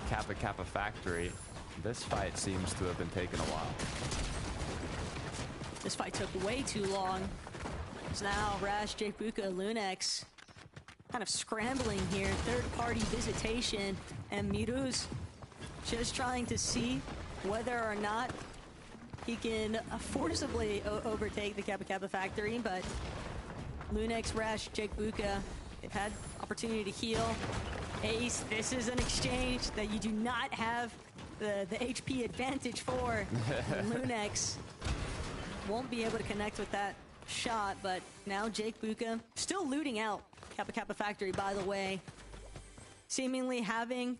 Kappa Factory. This fight seems to have been taking a while. This fight took way too long. So now Rash, Jake Buka, Lunex kind of scrambling here. Third-party visitation, and Miruz just trying to see whether or not he can forcibly overtake the Kappa Factory, but Lunex, Rash, Jake Buka, they've had opportunity to heal. Ace, this is an exchange that you do not have the HP advantage for. Lunex won't be able to connect with that shot, but now Jake Buka still looting out Kappa Factory, by the way. Seemingly having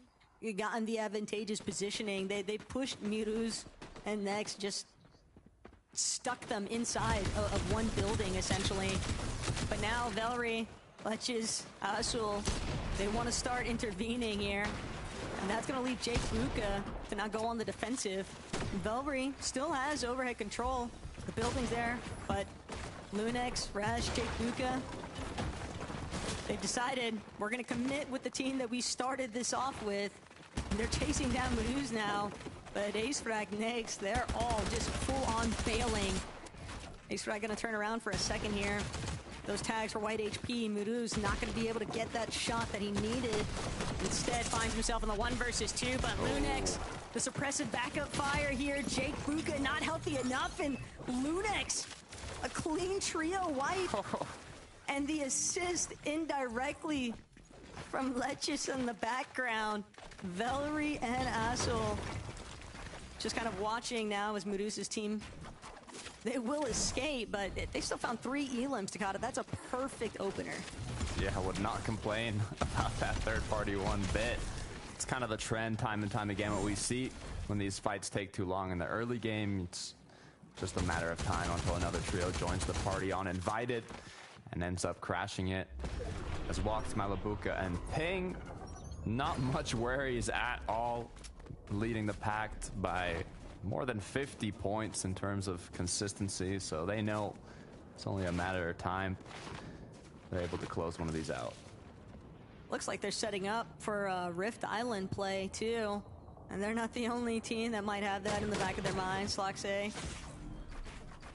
gotten the advantageous positioning, they pushed Miruz and Nex, just stuck them inside of one building, essentially. But now Velry, Leches, Azul, they want to start intervening here. And that's going to leave Jake Buka to not go on the defensive. Velry still has overhead control. The building's there, but Lunex, Rash, Jake Buka, they've decided we're going to commit with the team that we started this off with. And they're chasing down Miruz now. But Acefrag, Nex, they're all just full-on failing. Acefrag gonna turn around for a second here. those tags for white HP. Muru's not going to be able to get that shot that he needed. Instead, finds himself in the 1 versus 2, but Lunex, the suppressive backup fire here. Jake Buka not healthy enough, and Lunex, a clean trio wipe. And the assist indirectly from Lechis in the background. Valerie and Assel just kind of watching now as Muru's team, they will escape, but they still found 3 elims, Takada. That's a perfect opener. Yeah, I would not complain about that third party one bit. It's kind of the trend time and time again what we see when these fights take too long in the early game. It's just a matter of time until another trio joins the party uninvited and ends up crashing it. As walks Malabuka and Ping, not much worries at all, leading the pack by more than 50 points in terms of consistency, so they know it's only a matter of time. They're able to close one of these out. Looks like they're setting up for a Rift Island play too, and they're not the only team that might have that in the back of their minds. Sloxay.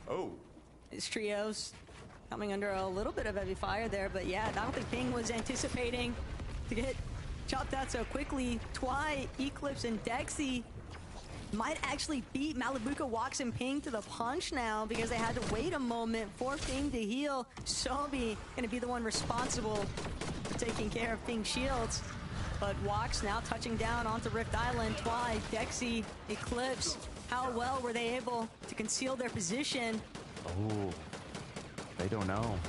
Oh. His trios coming under a little bit of heavy fire there, but yeah, I don't think Ping was anticipating to get chopped out so quickly. Twy, Eclipse, and Dexy might actually beat Malabuka, Walks, and Ping to the punch now because they had to wait a moment for Ping to heal. Sobi gonna be the one responsible for taking care of Ping's shields. But Walks now touching down onto Rift Island. Twy, Dexy, Eclipse, how well were they able to conceal their position? Oh, they don't know.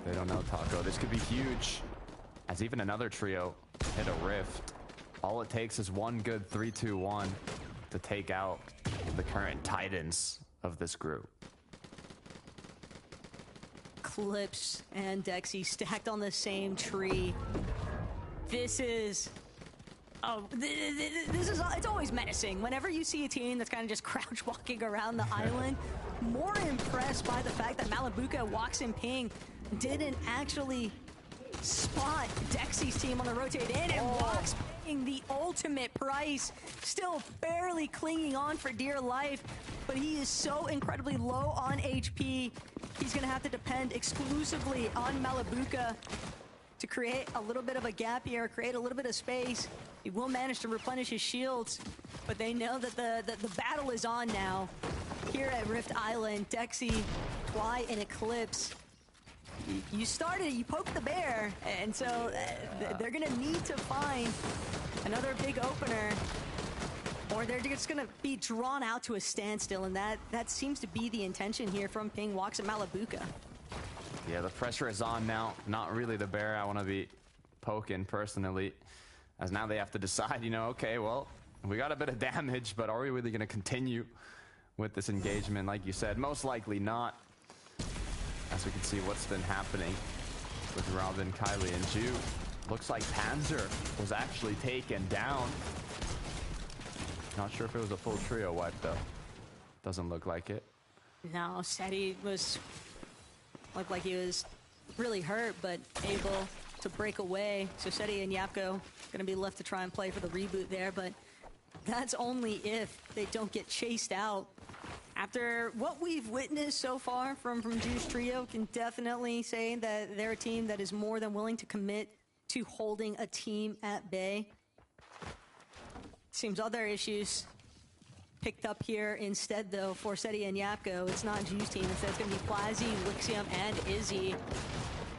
They don't know, Taco. This could be huge. As even another trio hit a Rift. All it takes is one good 3-2-1 to take out the current titans of this group. Eclipse and Dexy stacked on the same tree. This is... Oh, it's always menacing. Whenever you see a team that's kind of just crouch walking around the island, more impressed by the fact that Malabuka, Walks, and Ping didn't actually spot Dexy's team on the rotate in, and Walks paying the ultimate price, still barely clinging on for dear life, but he is so incredibly low on HP, he's gonna have to depend exclusively on Malabuka to create a little bit of a gap here, create a little bit of space. He will manage to replenish his shields, but they know that the battle is on now. Here at Rift Island, Dexy, Twy, and Eclipse. You started, you poked the bear, and so they're gonna need to find another big opener, or they're just gonna be drawn out to a standstill, and that seems to be the intention here from Ping, Walks, and Malabuka. Yeah, the pressure is on now. Not really the bear I want to be poking personally, as now they have to decide, you know, okay, well, we got a bit of damage, but are we really going to continue with this engagement? Like you said, most likely not. As we can see what's been happening with Robin, Kylie, and Ju. Looks like Panzer was actually taken down. Not sure if it was a full trio wipe though. Doesn't look like it. No, Seti looked like he was really hurt, but able to break away. So Seti and Yapko gonna be left to try and play for the reboot there, but that's only if they don't get chased out. After what we've witnessed so far from Ju's trio, can definitely say that they're a team that is more than willing to commit to holding a team at bay. Seems other issues picked up here instead, though, for Seti and Yapko. It's not Ju's team. Instead, it's going to be Plazzy, Lixium, and Izzy.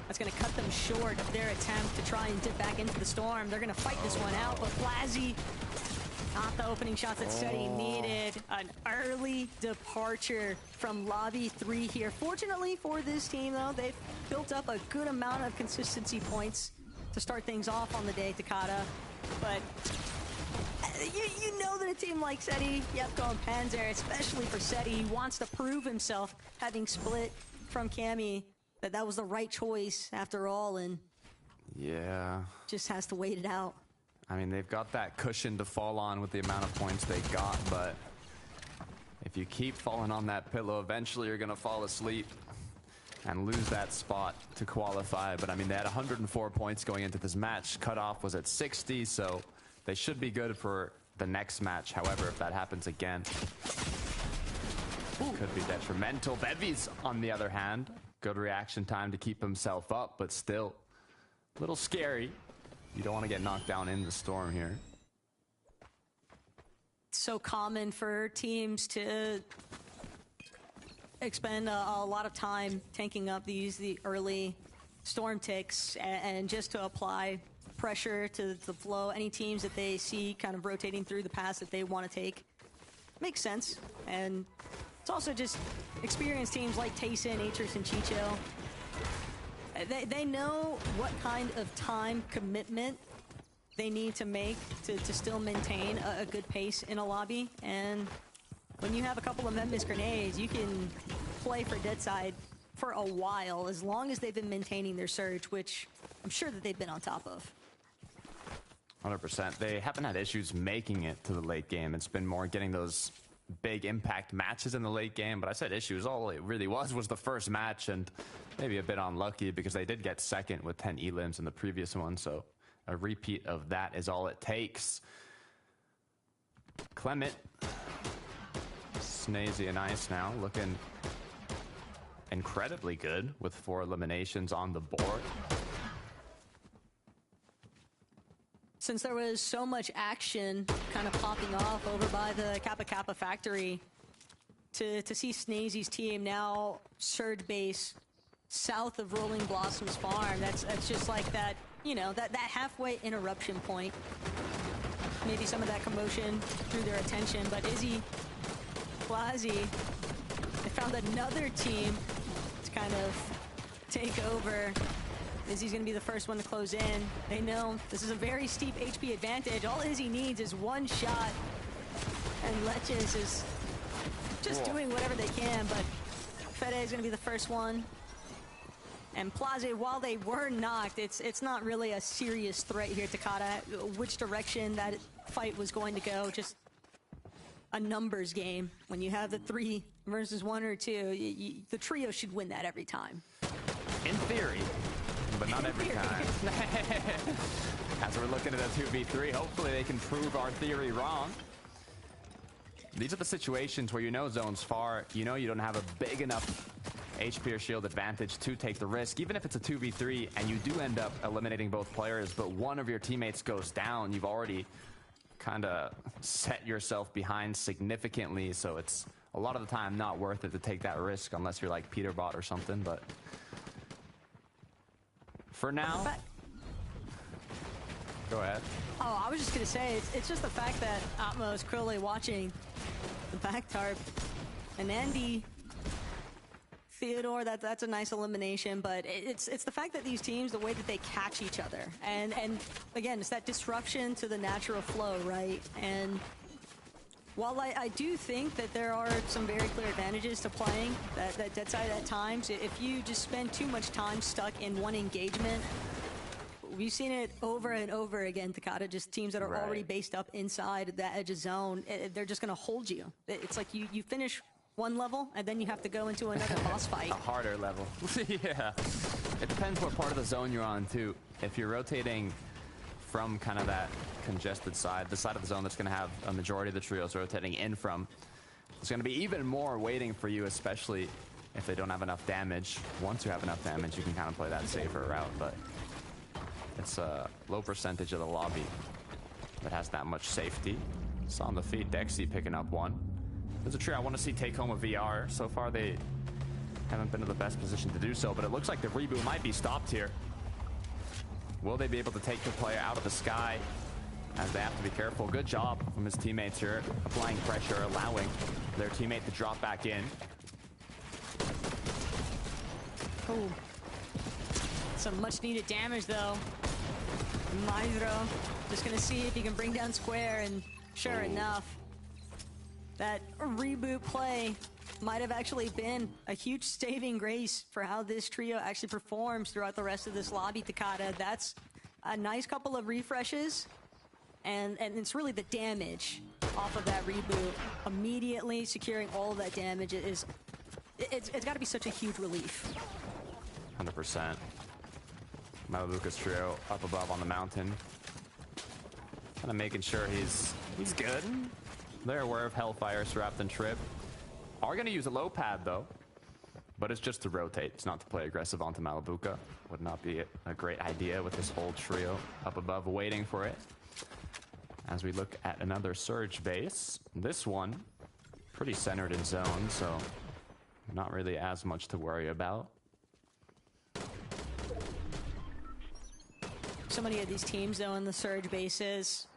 That's going to cut them short of their attempt to try and dip back into the storm. They're going to fight this one out, but Plazzy, not the opening shots that Seti needed. An early departure from Lobby 3 here. Fortunately for this team, though, they've built up a good amount of consistency points to start things off on the day, Takada. But you know that a team like Seti, Yapko, and Panzer, especially for Seti, he wants to prove himself, having split from Cammy, that was the right choice after all, and yeah, just has to wait it out. I mean, they've got that cushion to fall on with the amount of points they got, but if you keep falling on that pillow, eventually you're gonna fall asleep and lose that spot to qualify. But I mean, they had 104 points going into this match. Cutoff was at 60, so they should be good for the next match. However, if that happens again, Could be detrimental. Bevies, on the other hand, good reaction time to keep himself up, but still a little scary. You don't want to get knocked down in the storm here. It's so common for teams to expend a lot of time tanking up the early storm ticks and just to apply pressure to the flow. Any teams that they see kind of rotating through the paths that they want to take makes sense. And it's also just experienced teams like Tayson, Atrix, and Chicho. They know what kind of time commitment they need to make to still maintain a good pace in a lobby. And when you have a couple of Memphis grenades, you can play for Deadside for a while, as long as they've been maintaining their surge, which I'm sure that they've been on top of. 100%. They haven't had issues making it to the late game. It's been more getting those big impact matches in the late game. But I said issues, all it really was the first match, and maybe a bit unlucky because they did get second with 10 elims in the previous one. So a repeat of that is all it takes. Clement, Snazy and Ice now looking incredibly good with 4 eliminations on the board. Since there was so much action kind of popping off over by the Kappa Kappa factory, to see Snazy's team now surge base south of Rolling Blossoms Farm, that's just like that, you know, that halfway interruption point. Maybe some of that commotion drew their attention, but Izzy, Plazy, they found another team to kind of take over. Izzy's going to be the first one to close in. They know this is a very steep HP advantage. All Izzy needs is one shot, and Leches is just doing whatever they can, but Fede is going to be the first one. And Plaza, while they were knocked, it's not really a serious threat here, Takada. Which direction that fight was going to go, just a numbers game. When you have the 3 versus 1 or 2, the trio should win that every time. In theory, but not every time. As we're looking at a 2v3, hopefully they can prove our theory wrong. These are the situations where you know zone's far, you know you don't have a big enough HP or shield advantage to take the risk. Even if it's a 2v3 and you do end up eliminating both players, but one of your teammates goes down, you've already kind of set yourself behind significantly, so it's a lot of the time not worth it to take that risk unless you're like Peterbot or something. But for now, go ahead. Oh, I was just gonna say, it's just the fact that Atmo is clearly watching the back tarp, and Andy, Theodore, that's a nice elimination, but it's the fact that these teams, the way that they catch each other, and again, it's that disruption to the natural flow, right? And while I do think that there are some very clear advantages to playing that Deadside at times, if you just spend too much time stuck in one engagement, we've seen it over and over again, Takada, just teams that are already based up inside that edge of zone, they're just going to hold you. It's like you finish one level, and then you have to go into another boss fight. A harder level. Yeah. It depends what part of the zone you're on, too. If you're rotating from kind of that congested side, the side of the zone that's going to have a majority of the trios rotating in from, there's going to be even more waiting for you, especially if they don't have enough damage. Once you have enough damage, you can kind of play that safer route, but it's a low percentage of the lobby that has that much safety. It's on the feet. Dexy picking up one. There's a trio I want to see take home a VR. So far, they haven't been in the best position to do so, but it looks like the reboot might be stopped here. Will they be able to take the player out of the sky? As they have to be careful. Good job from his teammates here, applying pressure, allowing their teammate to drop back in. Oh, some much needed damage though. Maestro just gonna see if he can bring down Square, and sure enough, that reboot play might have actually been a huge saving grace for how this trio actually performs throughout the rest of this lobby, Takada. That's a nice couple of refreshes, and it's really the damage off of that reboot. Immediately securing all of that damage it's got to be such a huge relief. 100%. Metallucas trio up above on the mountain. Kind of making sure he's good. They're aware of Hellfire, Srapt, and Trip. Are going to use a low pad, though. But it's just to rotate. It's not to play aggressive onto Malibuca. Would not be a great idea with this whole trio up above waiting for it. As we look at another Surge base. This one, pretty centered in zone, so not really as much to worry about. So many of these teams, though, in the Surge bases,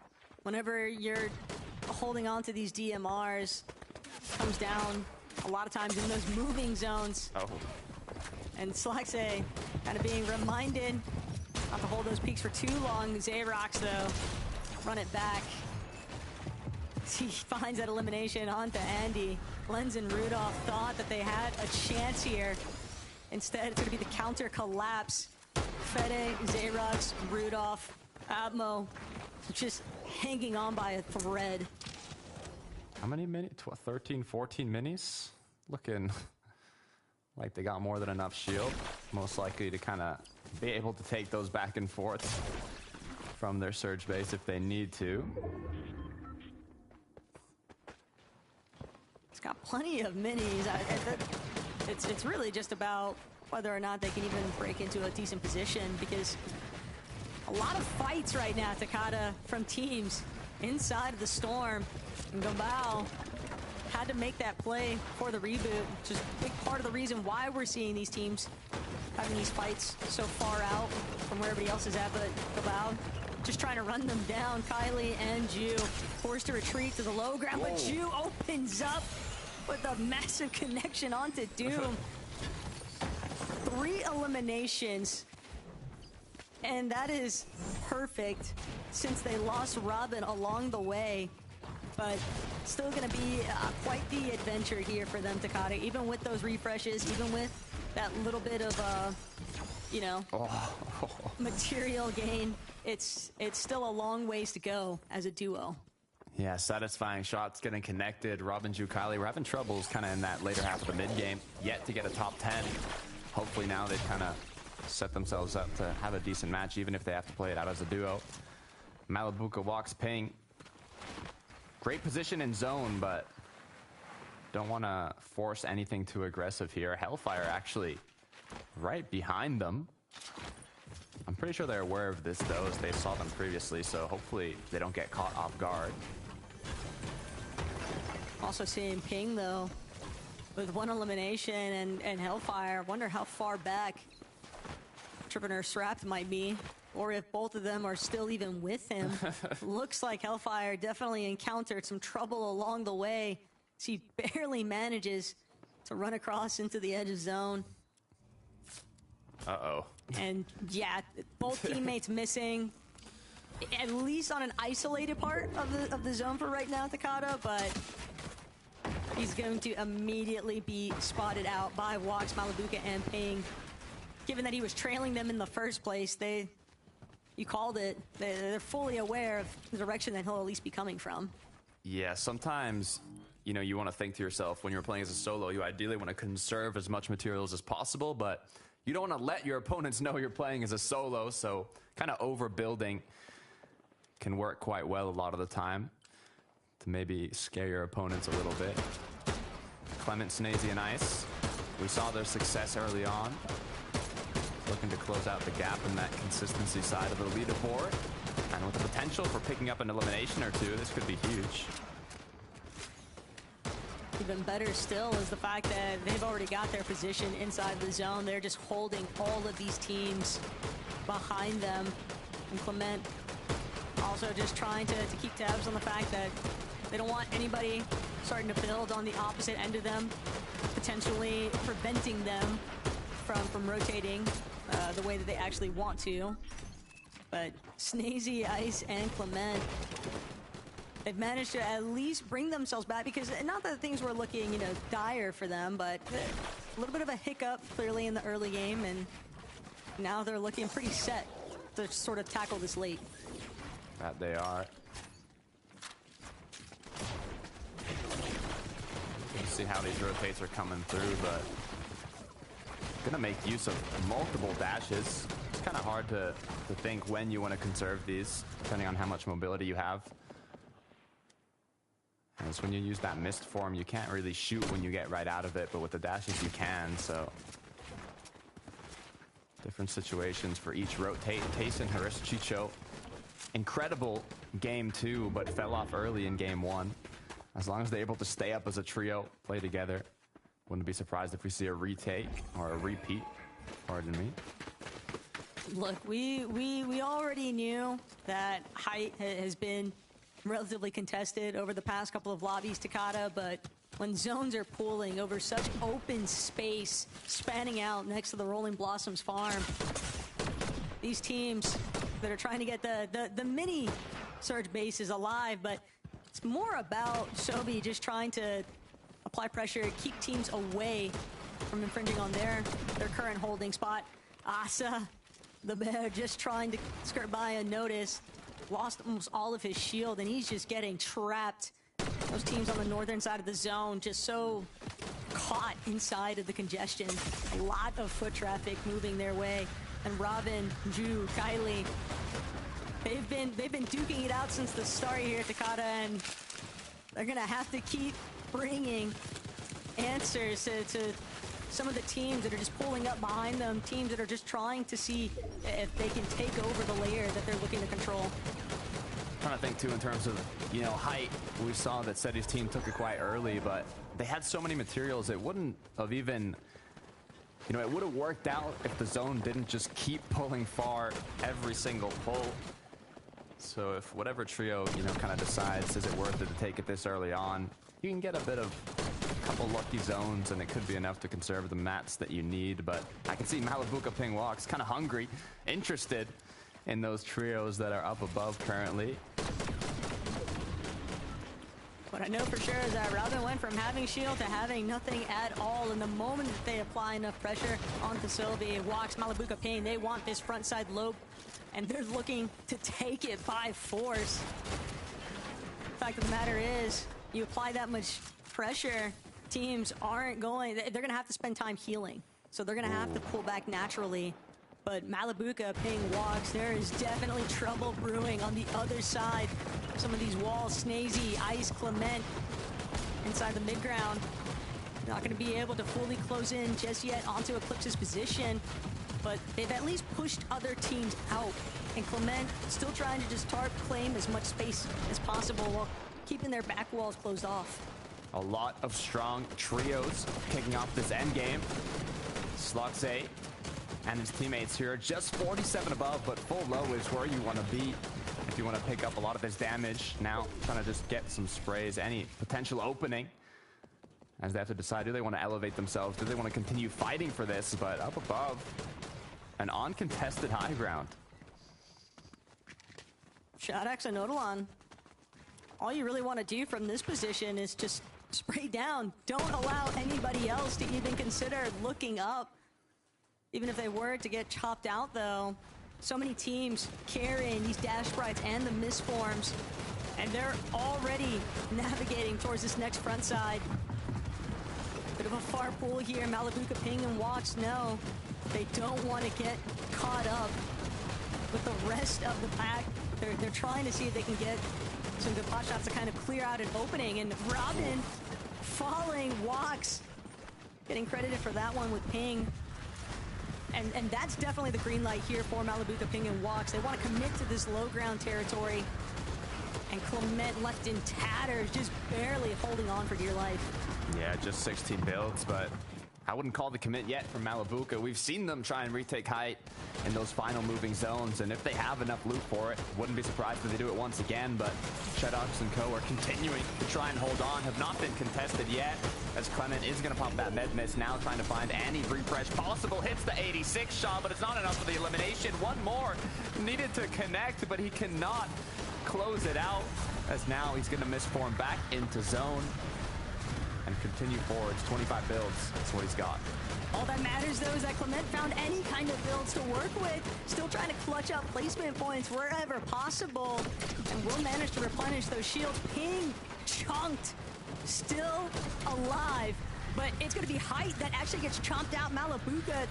whenever you're holding on to these DMRs, comes down a lot of times in those moving zones. Oh. And Slaxay kind of being reminded not to hold those peaks for too long. Xaerox, though, run it back. He finds that elimination onto Andy. Lenz and Rudolph thought that they had a chance here. Instead, it's going to be the counter collapse. Fede, Xaerox, Rudolph, Atmo, just hanging on by a thread. How many minis? 13, 14 minis? Looking like they got more than enough shield. Most likely to kind of be able to take those back and forth from their Surge base if they need to. It's got plenty of minis. It's really just about whether or not they can even break into a decent position, because a lot of fights right now, Takada, from teams inside of the Storm. And Gumbao had to make that play for the reboot, which is a big part of the reason why we're seeing these teams having these fights so far out from where everybody else is at. But Gumbao just trying to run them down. Kylie and Ju forced to retreat to the low ground, but Ju opens up with a massive connection onto Doom. 3 eliminations, and that is perfect since they lost Robin along the way. But still going to be quite the adventure here for them, Takada, even with those refreshes, even with that little bit of, you know, material gain. It's still a long ways to go as a duo. Yeah, satisfying shots getting connected. Robin, Ju, Kylie, we're having troubles kind of in that later half of the mid-game, yet to get a top 10. Hopefully now they've kind of set themselves up to have a decent match, even if they have to play it out as a duo. Malibuca walks Ping. Great position in zone, but don't want to force anything too aggressive here. Hellfire actually right behind them. I'm pretty sure they're aware of this, though, as they saw them previously, so hopefully they don't get caught off guard. Also seeing Ping, though, with 1 elimination and Hellfire. Wonder how far back Entrepreneur Srapped might be, or if both of them are still even with him. Looks like Hellfire definitely encountered some trouble along the way. He barely manages to run across into the edge of zone. Uh-oh. And yeah, both teammates missing, at least on an isolated part of the zone for right now, Takada, but he's going to immediately be spotted out by Wox, Malibuca, and Ping. Given that he was trailing them in the first place, you called it. They're fully aware of the direction that he'll at least be coming from. Yeah, sometimes, you know, you want to think to yourself, when you're playing as a solo, you ideally want to conserve as much materials as possible, but you don't want to let your opponents know you're playing as a solo, so kind of overbuilding can work quite well a lot of the time to maybe scare your opponents a little bit. Clement, Snazy, and Ice, we saw their success early on. Looking to close out the gap in that consistency side of the leaderboard. And with the potential for picking up an elimination or two, this could be huge. Even better still is the fact that they've already got their position inside the zone. They're just holding all of these teams behind them. And Clement also just trying to keep tabs on the fact that they don't want anybody starting to build on the opposite end of them, potentially preventing them from rotating the way that they actually want to. But Snazy, Ice, and Clement, they've managed to at least bring themselves back, because not that things were looking, you know, dire for them, but a little bit of a hiccup clearly in the early game, and now they're looking pretty set to sort of tackle this late. That they are. You see how these rotates are coming through, but gonna make use of multiple dashes. It's kind of hard to think when you want to conserve these, depending on how much mobility you have. And it's when you use that mist form, you can't really shoot when you get right out of it, but with the dashes you can, so. Different situations for each rotate. Tayson, Haris, Chicho. Incredible game 2, but fell off early in game 1. As long as they're able to stay up as a trio, play together, wouldn't be surprised if we see a retake or a repeat. Pardon me. Look, we already knew that height has been relatively contested over the past couple of lobbies, Takada, but when zones are pooling over such open space, spanning out next to the Rolling Blossoms farm, these teams that are trying to get the mini Surge bases alive, but it's more about Sobi just trying to apply pressure, keep teams away from infringing on their current holding spot. Asa, the bear, just trying to skirt by unnoticed, lost almost all of his shield, and he's just getting trapped. Those teams on the northern side of the zone just so caught inside of the congestion. A lot of foot traffic moving their way. And Robin, Ju, Kylie, they've been duking it out since the start here at Takada, and they're gonna have to keep bringing answers to some of the teams that are just pulling up behind them, teams that are just trying to see if they can take over the layer that they're looking to control. Trying to think too in terms of, you know, height. We saw that Seti's team took it quite early, but they had so many materials it wouldn't have even, you know, it would have worked out if the zone didn't just keep pulling far every single pull. So if whatever trio, you know, kind of decides, is it worth it to take it this early on, you can get a bit of a couple lucky zones and it could be enough to conserve the mats that you need. But I can see Malibuca Ping Walks kind of hungry, interested in those trios that are up above currently. What I know for sure is that Robin went from having shield to having nothing at all. And the moment that they apply enough pressure onto Sylvie, Walks, Malibuca Ping, they want this front side lobe, and they're looking to take it by force. The fact of the matter is, you apply that much pressure, teams aren't going, they're going to have to spend time healing. So they're going to have to pull back naturally. But Malibuca Ping Walks, there is definitely trouble brewing on the other side. Some of these walls, Snazy, Ice, Clement, inside the mid-ground. Not going to be able to fully close in just yet onto Eclipse's position, but they've at least pushed other teams out. And Clement still trying to just claim as much space as possible while keeping their back walls closed off. A lot of strong trios kicking off this end game. Sluxay and his teammates here, just 47 above, but full low is where you want to be if you want to pick up a lot of this damage. Now trying to just get some sprays, any potential opening, as they have to decide, do they want to elevate themselves, do they want to continue fighting for this? But up above, an uncontested high ground. Shadox and Odilon, all you really want to do from this position is just spray down. Don't allow anybody else to even consider looking up. Even if they were to get chopped out, though, so many teams carrying these dash sprites and the misforms, and they're already navigating towards this next front side. Bit of a far pull here. Malibuca Ping and Walks know they don't want to get caught up with the rest of the pack. They're trying to see if they can get some good pot shots to kind of clear out an opening, and Robin falling, Walks getting credited for that one with Ping. And that's definitely the green light here for Malibuca Ping and Walks. They want to commit to this low ground territory. And Clement left in tatters, just barely holding on for dear life. Yeah, just 16 builds, but I wouldn't call the commit yet from Malibuca. We've seen them try and retake height in those final moving zones, and if they have enough loot for it, wouldn't be surprised if they do it once again. But Shadox and Co are continuing to try and hold on, have not been contested yet, as Clement is going to pop that med miss now, trying to find any refresh possible. Hits the 86 shot, but it's not enough for the elimination. One more needed to connect, but he cannot close it out, as now he's going to misform back into zone and continue forwards. 25 builds, that's what he's got. All that matters, though, is that Clement found any kind of builds to work with. Still trying to clutch up placement points wherever possible, and will manage to replenish those shields. Ping chunked, still alive, but it's going to be height that actually gets chomped out. Malibuca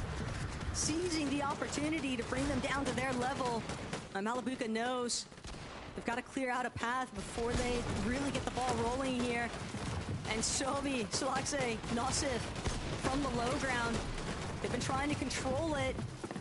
seizing the opportunity to bring them down to their level. Malibuca knows They've got to clear out a path before they really get the ball rolling here. And Sobi, Solaxe, Nosif from the low ground. They've been trying to control it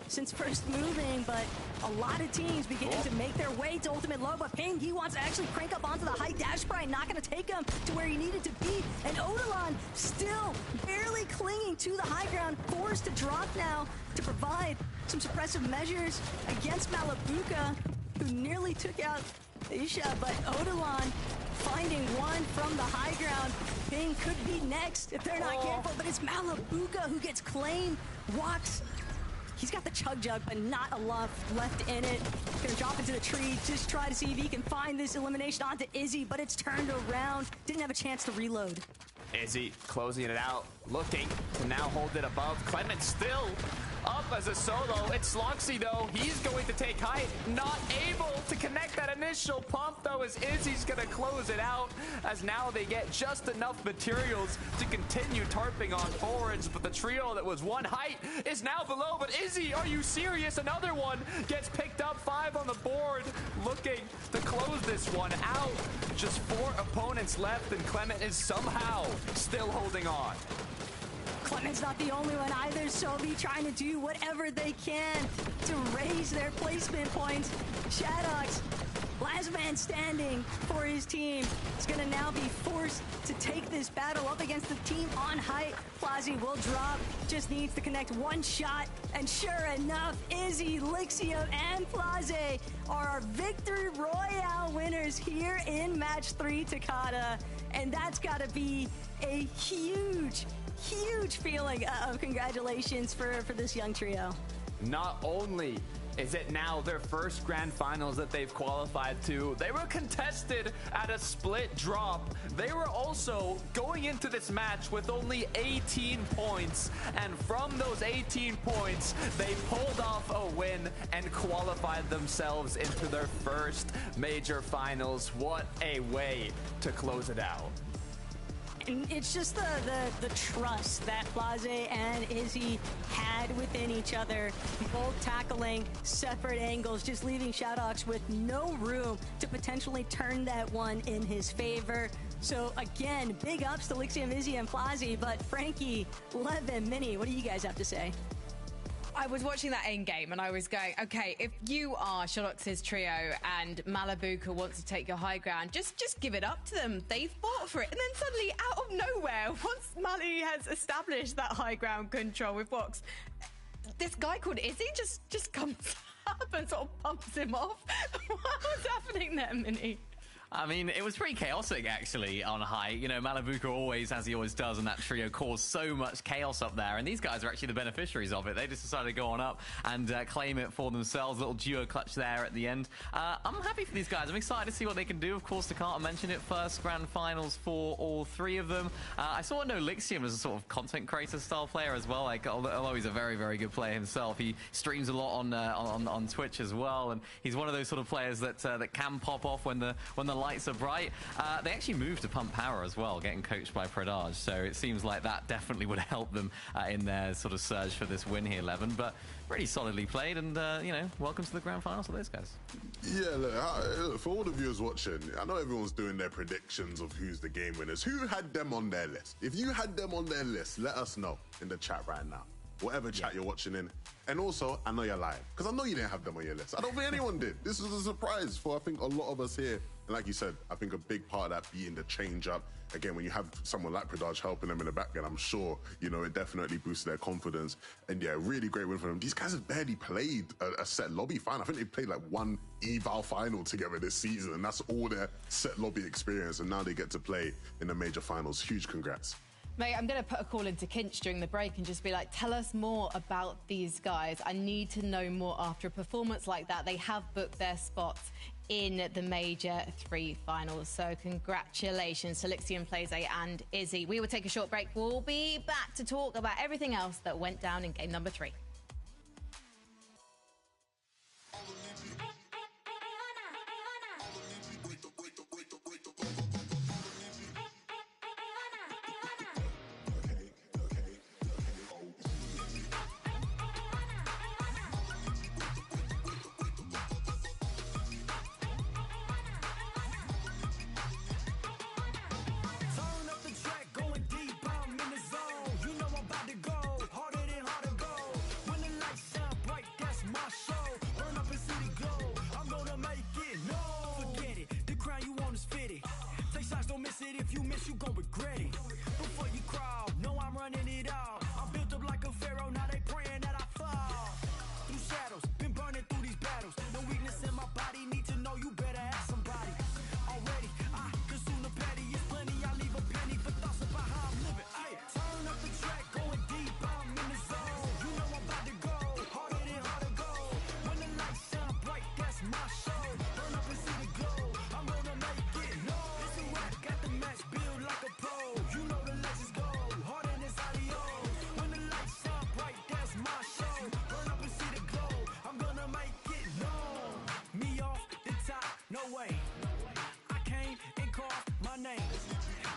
since first moving, but a lot of teams beginning to make their way to ultimate low. But Ping, he wants to actually crank up onto the high dash sprite, not going to take him to where he needed to be. And Odilon still barely clinging to the high ground, forced to drop now to provide some suppressive measures against Malabuka, who nearly took out Isha. But Odilon finding one from the high ground. Ping could be next if they're not careful, but it's Malabuka who gets claimed. Walks. He's got the chug jug, but not a lot left in it. Gonna drop into the tree, just try to see if he can find this elimination onto Izzy, but it's turned around. Didn't have a chance to reload. Izzy closing it out, looking to now hold it above. Clement still up as a solo. It's Sloxy though. He's going to take height. Not able to connect that initial pump though, as Izzy's going to close it out, as now they get just enough materials to continue tarping on forwards. But the trio that was one height is now below. But Izzy, are you serious? Another one gets picked up, 5 on the board, looking to close this one out. Just 4 opponents left, and Clement is somehow still holding on. Clement's not the only one either. Sobi trying to do whatever they can to raise their placement points. Shadox, last man standing for his team, is going to now be forced to take this battle up against the team on height. Plazi will drop, just needs to connect one shot, and sure enough, Izzy, Lixium, and Plaze are our Victory Royale winners here in Match 3 Takada. And that's got to be a huge feeling of congratulations for this young trio. Not only is it now their first grand finals that they've qualified to, they were contested at a split drop. They were also going into this match with only 18 points, and from those 18 points, they pulled off a win and qualified themselves into their first major finals. What a way to close it out. And it's just the trust that Plaze and Izzy had within each other, both tackling separate angles, just leaving Shadox with no room to potentially turn that one in his favor. So again, big ups to Lixium, Izzy, and Plaze, but Frankie, Lev, and Mini, what do you guys have to say? I was watching that end game and I was going, okay, if you are Shadox's trio and Malabuka wants to take your high ground, just give it up to them. They fought for it. And then suddenly, out of nowhere, once Mali has established that high ground control with Vox, this guy called Izzy just comes up and sort of pumps him off. What's happening there, Mini? I mean, it was pretty chaotic, actually, on high. You know, Malabuka always, as he always does, and that trio caused so much chaos up there. And these guys are actually the beneficiaries of it. They just decided to go on up and claim it for themselves. Little duo clutch there at the end. I'm happy for these guys. I'm excited to see what they can do. Of course, Takata mentioned it. First grand finals for all 3 of them. I saw no Lixium as a sort of content creator style player as well. Like, although he's a very, very good player himself, he streams a lot on Twitch as well. And he's one of those sort of players that can pop off when the lights are bright. They actually moved to pump power as well, getting coached by Pradaj, so it seems like that definitely would help them in their sort of surge for this win here, Levin. But pretty solidly played, and you know, welcome to the grand finals for those guys. Yeah, look, for all the viewers watching, I know everyone's doing their predictions of who's the game winners. Who had them on their list? If you had them on their list, let us know in the chat right now. Whatever chat you're watching in. And also, I know you're lying, because I know you didn't have them on your list. I don't think anyone did. This was a surprise for, I think, a lot of us here. And like you said, I think a big part of that being the change-up. Again, when you have someone like Pradaj helping them in the background, I'm sure, you know, it definitely boosts their confidence. And yeah, really great win for them. These guys have barely played a set lobby final. I think they played like one eval final together this season, and that's all their set lobby experience. And now they get to play in the major finals. Huge congrats. Mate, I'm going to put a call into Kinch during the break and just be like, tell us more about these guys. I need to know more after a performance like that. They have booked their spots in the Major 3 finals. So congratulations to Lixium, Plaze, and Izzy. We will take a short break. We'll be back to talk about everything else that went down in game number 3. you gon' regret it. Before you crawl, know I'm running it all. I'm built up like a pharaoh, now they praying that I fall. Through shadows, been burning through these battles. No weakness in my body, need to know you better ask somebody. Already, I consume the patty, it's plenty, I leave a penny for thoughts about how I'm living. Ay, turn up the track, going deep, I'm in the zone. You know I'm about to go, harder than hard to go. When the lights shine bright, that's my show. Burn up and see the glow, I'm gonna make it. No, it's a rap, got the match built like a pro. You know the legends go, harder than adios. When the lights shine bright, that's my show. Burn up and see the glow, I'm gonna make it. No, me off the top, no way. I came and called my name.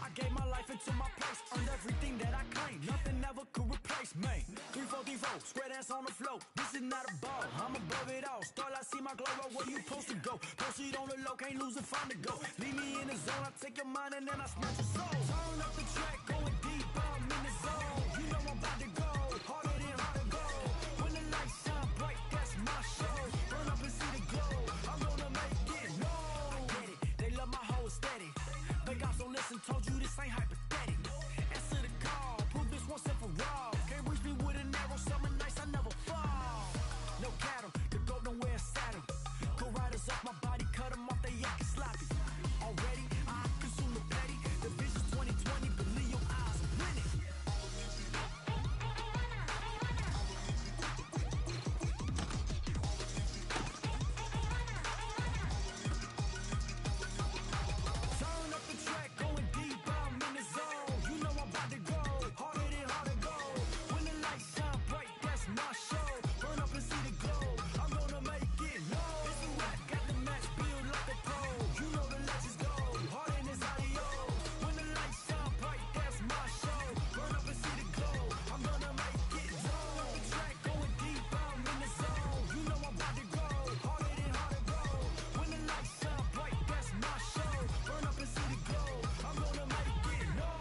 I gave my life into my place, earned everything that I claimed. Nothing ever could replace me. 3-4-3-4, square dance on the floor. This is not a ball, I'm above it all. Start, I see my glow up, where you supposed to go. Post it on the low, can't lose and find the go. Leave me in the zone, I take your mind and then I snatch your soul. Turn up the track, going deep, I'm in the zone. You know I'm about to go, harder than hard to go. When the lights shine bright, that's my show. Burn up and see the glow, I'm gonna make it. No, I get it, they love my whole aesthetic. But God, so listen, told you this ain't hypothetical. Answer the call, prove this once and for all. Can't reach me with an arrow, summer nights I never fall. No cattle, the goat don't wear a saddle. Go riders off my body, cut them off, they acting sloppy. Already, I consume the petty. The vision's 2020, believe your eyes are winning. Turn up the track, going deep, I'm in the zone. You know I'm about to go, harder than hard to go. When the lights shine bright, that's my show. Burn up and see the glow, I'm gonna make it. No, it's a rap, got the match built like a pro. You know the legends go, harder than adios. When the lights shine bright, that's my show. Burn up and see the glow, I'm gonna make it. Turn up the track, going deep, I'm in the zone. You know I'm about to go, harder than hard to go. When the lights shine bright, that's my show. Burn up and see the glow, I'm gonna make it. No.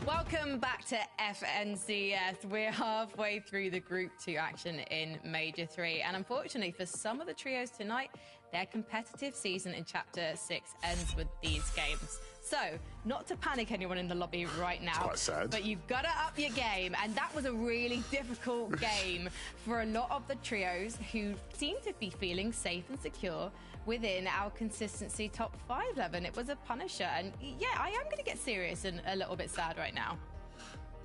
Welcome back to FNCS. We're halfway through the Group 2 action in Major 3. And unfortunately for some of the trios tonight, their competitive season in Chapter 6 ends with these games. So, not to panic anyone in the lobby right now, quite sad. but you've got to up your game. And that was a really difficult game for a lot of the trios who seem to be feeling safe and secure within our consistency top 5 level. It was a punisher. And yeah, I am going to get serious and a little bit sad right now.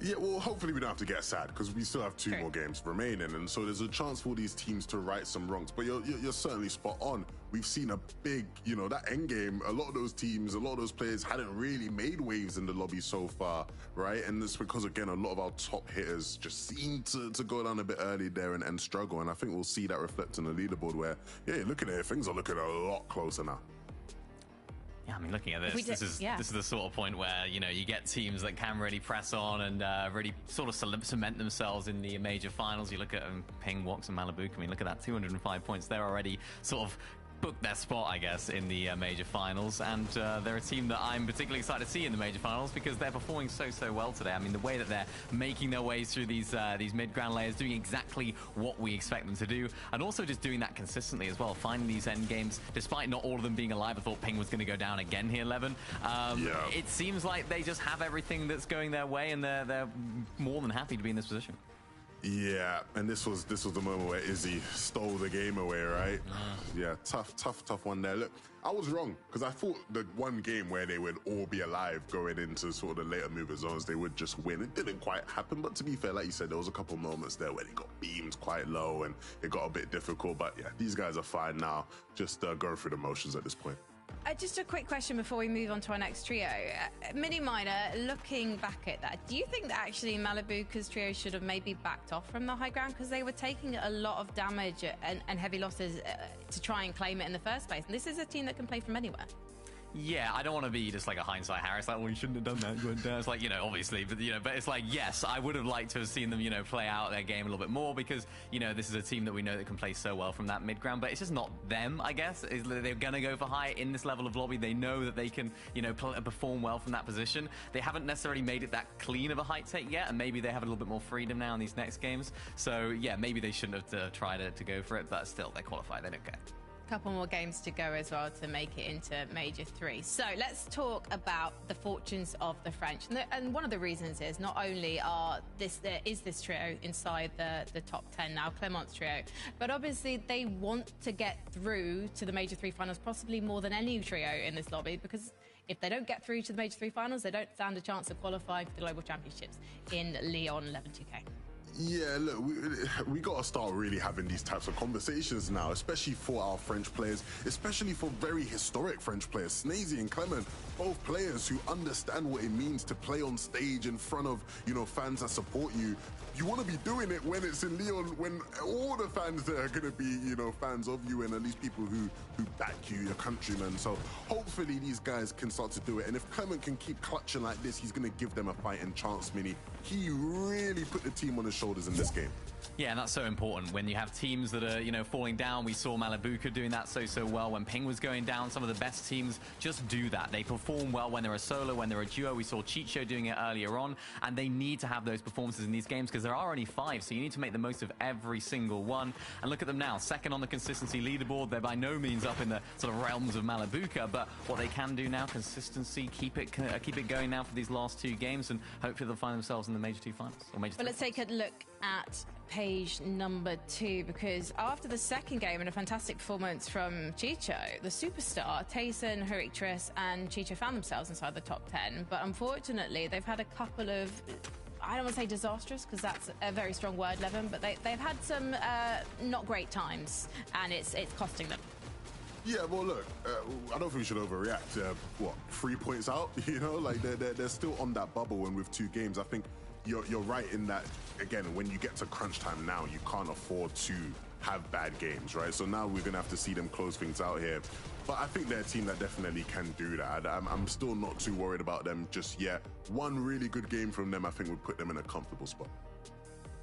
Yeah, well, hopefully we don't have to get sad because we still have 2 True. more games remaining, and so there's a chance for these teams to right some wrongs. But you're certainly spot on. We've seen a big, that end game. A lot of those teams, a lot of those players hadn't really made waves in the lobby so far, right? And it's because, again, a lot of our top hitters just seem to go down a bit early there and struggle. And I think we'll see that reflect on the leaderboard where, yeah, looking at it, things are looking a lot closer now. Yeah, I mean, looking at this, this is the sort of point where, you get teams that can really press on and really sort of cement themselves in the major finals. You look at Ping, Wox, and Malibu. I mean, look at that, 205 points. They're already sort of booked their spot, I guess, in the major finals. And they're a team that I'm particularly excited to see in the major finals because they're performing so well today. I mean, the way that they're making their ways through these mid-ground layers, doing exactly what we expect them to do, and also just doing that consistently as well, finding these end games, despite not all of them being alive. I thought Ping was going to go down again here, Levin. It seems like they just have everything that's going their way, and they're more than happy to be in this position. Yeah, and this was the moment where Izzy stole the game away, right? Yeah, tough one there. Look, I was wrong because I thought the one game where they would all be alive going into sort of the later mover zones, they would just win. It didn't quite happen, but to be fair, like you said, there was a couple moments there where they got beamed quite low and it got a bit difficult. But yeah, these guys are fine now. Just go through the motions at this point. Just a quick question before we move on to our next trio. Mini Miner, looking back at that, do you think that actually Malibu's trio should have maybe backed off from the high ground because they were taking a lot of damage and heavy losses to try and claim it in the first place? And this is a team that can play from anywhere. Yeah, I don't want to be just like a hindsight Harris, like, well, you shouldn't have done that, you went down. It's like, you know, obviously, but, you know, but it's like, yes, I would have liked to have seen them, you know, play out their game a little bit more because, you know, this is a team that we know that can play so well from that mid-ground, but it's just not them, I guess. They're going to go for high in this level of lobby. They know that they can, you know, perform well from that position. They haven't necessarily made it that clean of a height take yet, and maybe they have a little bit more freedom now in these next games. So, yeah, maybe they shouldn't have tried to go for it, but still, they qualify. They don't care. Couple more games to go as well to make it into Major 3. So let's talk about the fortunes of the French. And one of the reasons is not only there is this trio inside the top 10 now, Clement's trio, but obviously they want to get through to the Major 3 finals possibly more than any trio in this lobby, because if they don't get through to the Major 3 finals, they don't stand a chance of qualifying for the Global Championships in Lyon 11-2K. Yeah, look, we got to start really having these types of conversations now, especially for our French players, especially for very historic French players. Snazy and Clement, both players who understand what it means to play on stage in front of, you know, fans that support you. You want to be doing it when it's in Lyon, when all the fans there are going to be, you know, fans of you and at least people who back you, your countrymen. So hopefully these guys can start to do it. And if Clement can keep clutching like this, he's going to give them a fighting chance, Mini. He really put the team on his shoulders in this game. Yeah, and that's so important when you have teams that are, you know, falling down. We saw Malibuca doing that so well when Ping was going down. Some of the best teams just do that. They perform well when they're a solo, when they're a duo. We saw Chicho doing it earlier on, and they need to have those performances in these games because there are only 5, so you need to make the most of every single one. And look at them now, second on the consistency leaderboard. They're by no means up in the sort of realms of Malibuca, but what they can do now, consistency, keep it going now for these last 2 games, and hopefully they'll find themselves in the Major 2 finals. Or Major 3. Well, let's take a look at page number 2, because after the second game and a fantastic performance from Chicho, the superstar, Tayson, Hurrictris and Chicho found themselves inside the top 10, but unfortunately they've had a couple of, I don't want to say disastrous because that's a very strong word, Levin, but they've had some not great times, and it's costing them. Yeah, well, look, I don't think we should overreact. 3 points out, you know, like they're still on that bubble, and with 2 games, I think you're right in that, again, when you get to crunch time now, you can't afford to have bad games, right? So now we're going to have to see them close things out here. But I think they're a team that definitely can do that. I'm still not too worried about them just yet. One really good game from them, I think, would put them in a comfortable spot.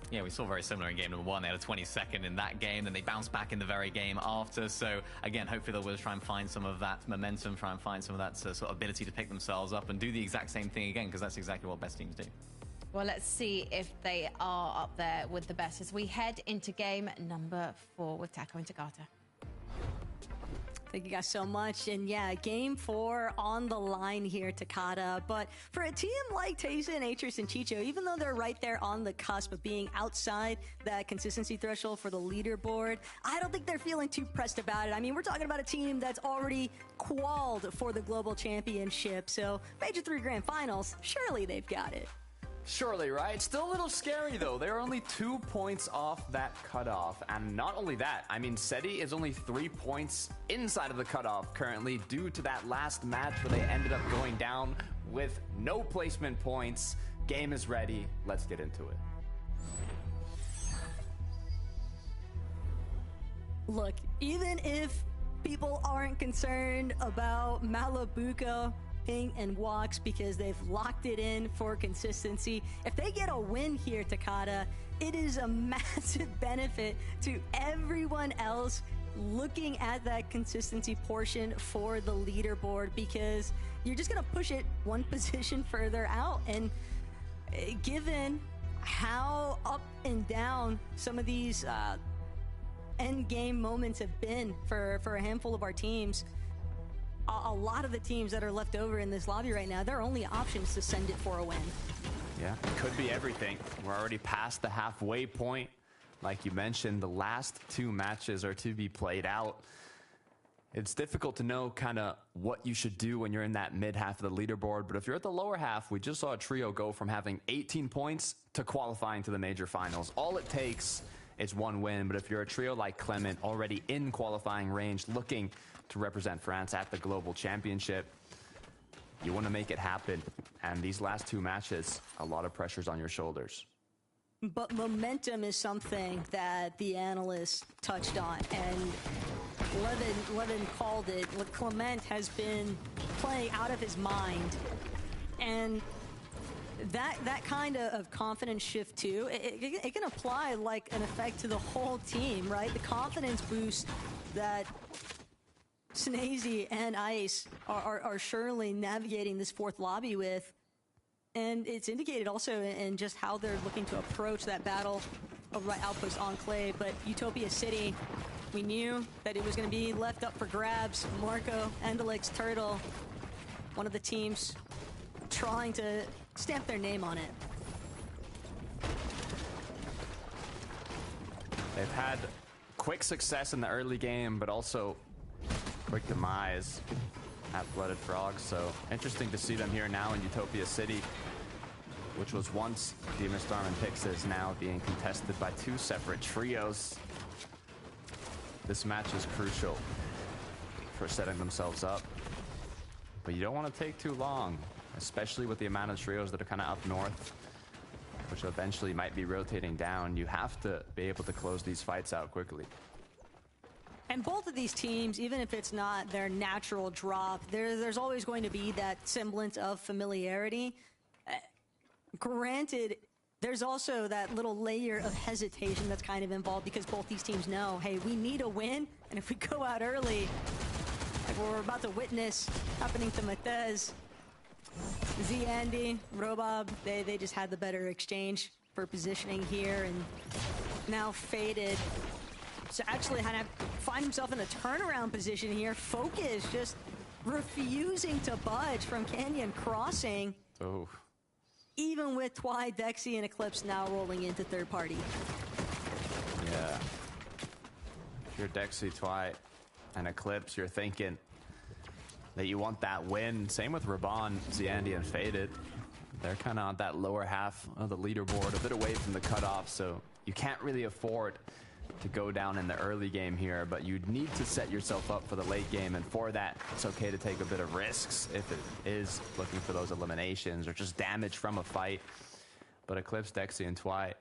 Yeah, we saw very similar in game number 1. They had a 22nd in that game, then they bounced back in the very game after. So, again, hopefully they'll try and find some of that momentum, try and find some of that sort of ability to pick themselves up and do the exact same thing again, because that's exactly what best teams do. Well, let's see if they are up there with the best as we head into game number 4 with Taco and Takata. Thank you guys so much. And yeah, game 4 on the line here, Takata. But for a team like Tayson, Hurrictris, and Chicho, even though they're right there on the cusp of being outside that consistency threshold for the leaderboard, I don't think they're feeling too pressed about it. I mean, we're talking about a team that's already qualified for the global championship. So Major 3 Grand Finals, surely they've got it. Surely, right? Still a little scary, though. They're only 2 points off that cutoff. And not only that, I mean, Seti is only 3 points inside of the cutoff currently due to that last match where they ended up going down with no placement points. Game is ready. Let's get into it. Look, even if people aren't concerned about Malibuca, Ping, and Walks because they've locked it in for consistency, if they get a win here, Takata, it is a massive benefit to everyone else looking at that consistency portion for the leaderboard, because you're just going to push it one position further out. And given how up and down some of these end game moments have been for a handful of our teams, a lot of the teams that are left over in this lobby right now, their only option is to send it for a win. Yeah, could be everything. We're already past the halfway point. Like you mentioned, the last 2 matches are to be played out. It's difficult to know kind of what you should do when you're in that mid half of the leaderboard. But if you're at the lower half, we just saw a trio go from having 18 points to qualifying to the major finals. All it takes is 1 win. But if you're a trio like Clement, already in qualifying range, looking to represent France at the global championship, you want to make it happen. And these last 2 matches, a lot of pressure's on your shoulders. But momentum is something that the analysts touched on. And Levin called it. Clement has been playing out of his mind, and that kind of confidence shift too, it can apply like an effect to the whole team, right? The confidence boost that Snazy and Ice are surely navigating this fourth lobby with, and it's indicated also in just how they're looking to approach that battle over by Outpost Enclave. But Utopia City, we knew that it was going to be left up for grabs. Marco, Endelix, Turtle, one of the teams trying to stamp their name on it. They've had quick success in the early game, but also quick demise at Blooded Frog. So interesting to see them here now in Utopia City, which was once Demonstorm and Pixis, now being contested by two separate trios. This match is crucial for setting themselves up, but you don't want to take too long, especially with the amount of trios that are kind of up north, which eventually might be rotating down. You have to be able to close these fights out quickly. And both of these teams, even if it's not their natural drop, there's always going to be that semblance of familiarity. Granted, there's also that little layer of hesitation that's kind of involved because both these teams know, hey, we need a win, and if we go out early, like we're about to witness happening to Matez, Z-Andy, Robob, they just had the better exchange for positioning here, and now Faded. So actually kind of find himself in a turnaround position here. Focus just refusing to budge from Canyon Crossing. Oh. Even with Twy, Dexy, and Eclipse now rolling into third party. Yeah. If you're Dexy, Twy, and Eclipse, you're thinking that you want that win. Same with Raban, Z-Andy, and Faded. They're kind of on that lower half of the leaderboard, a bit away from the cutoff, so you can't really afford to go down in the early game here, but you need to set yourself up for the late game, and for that, it's okay to take a bit of risks if it is looking for those eliminations or just damage from a fight. But Eclipse, Dexy, and Twy, a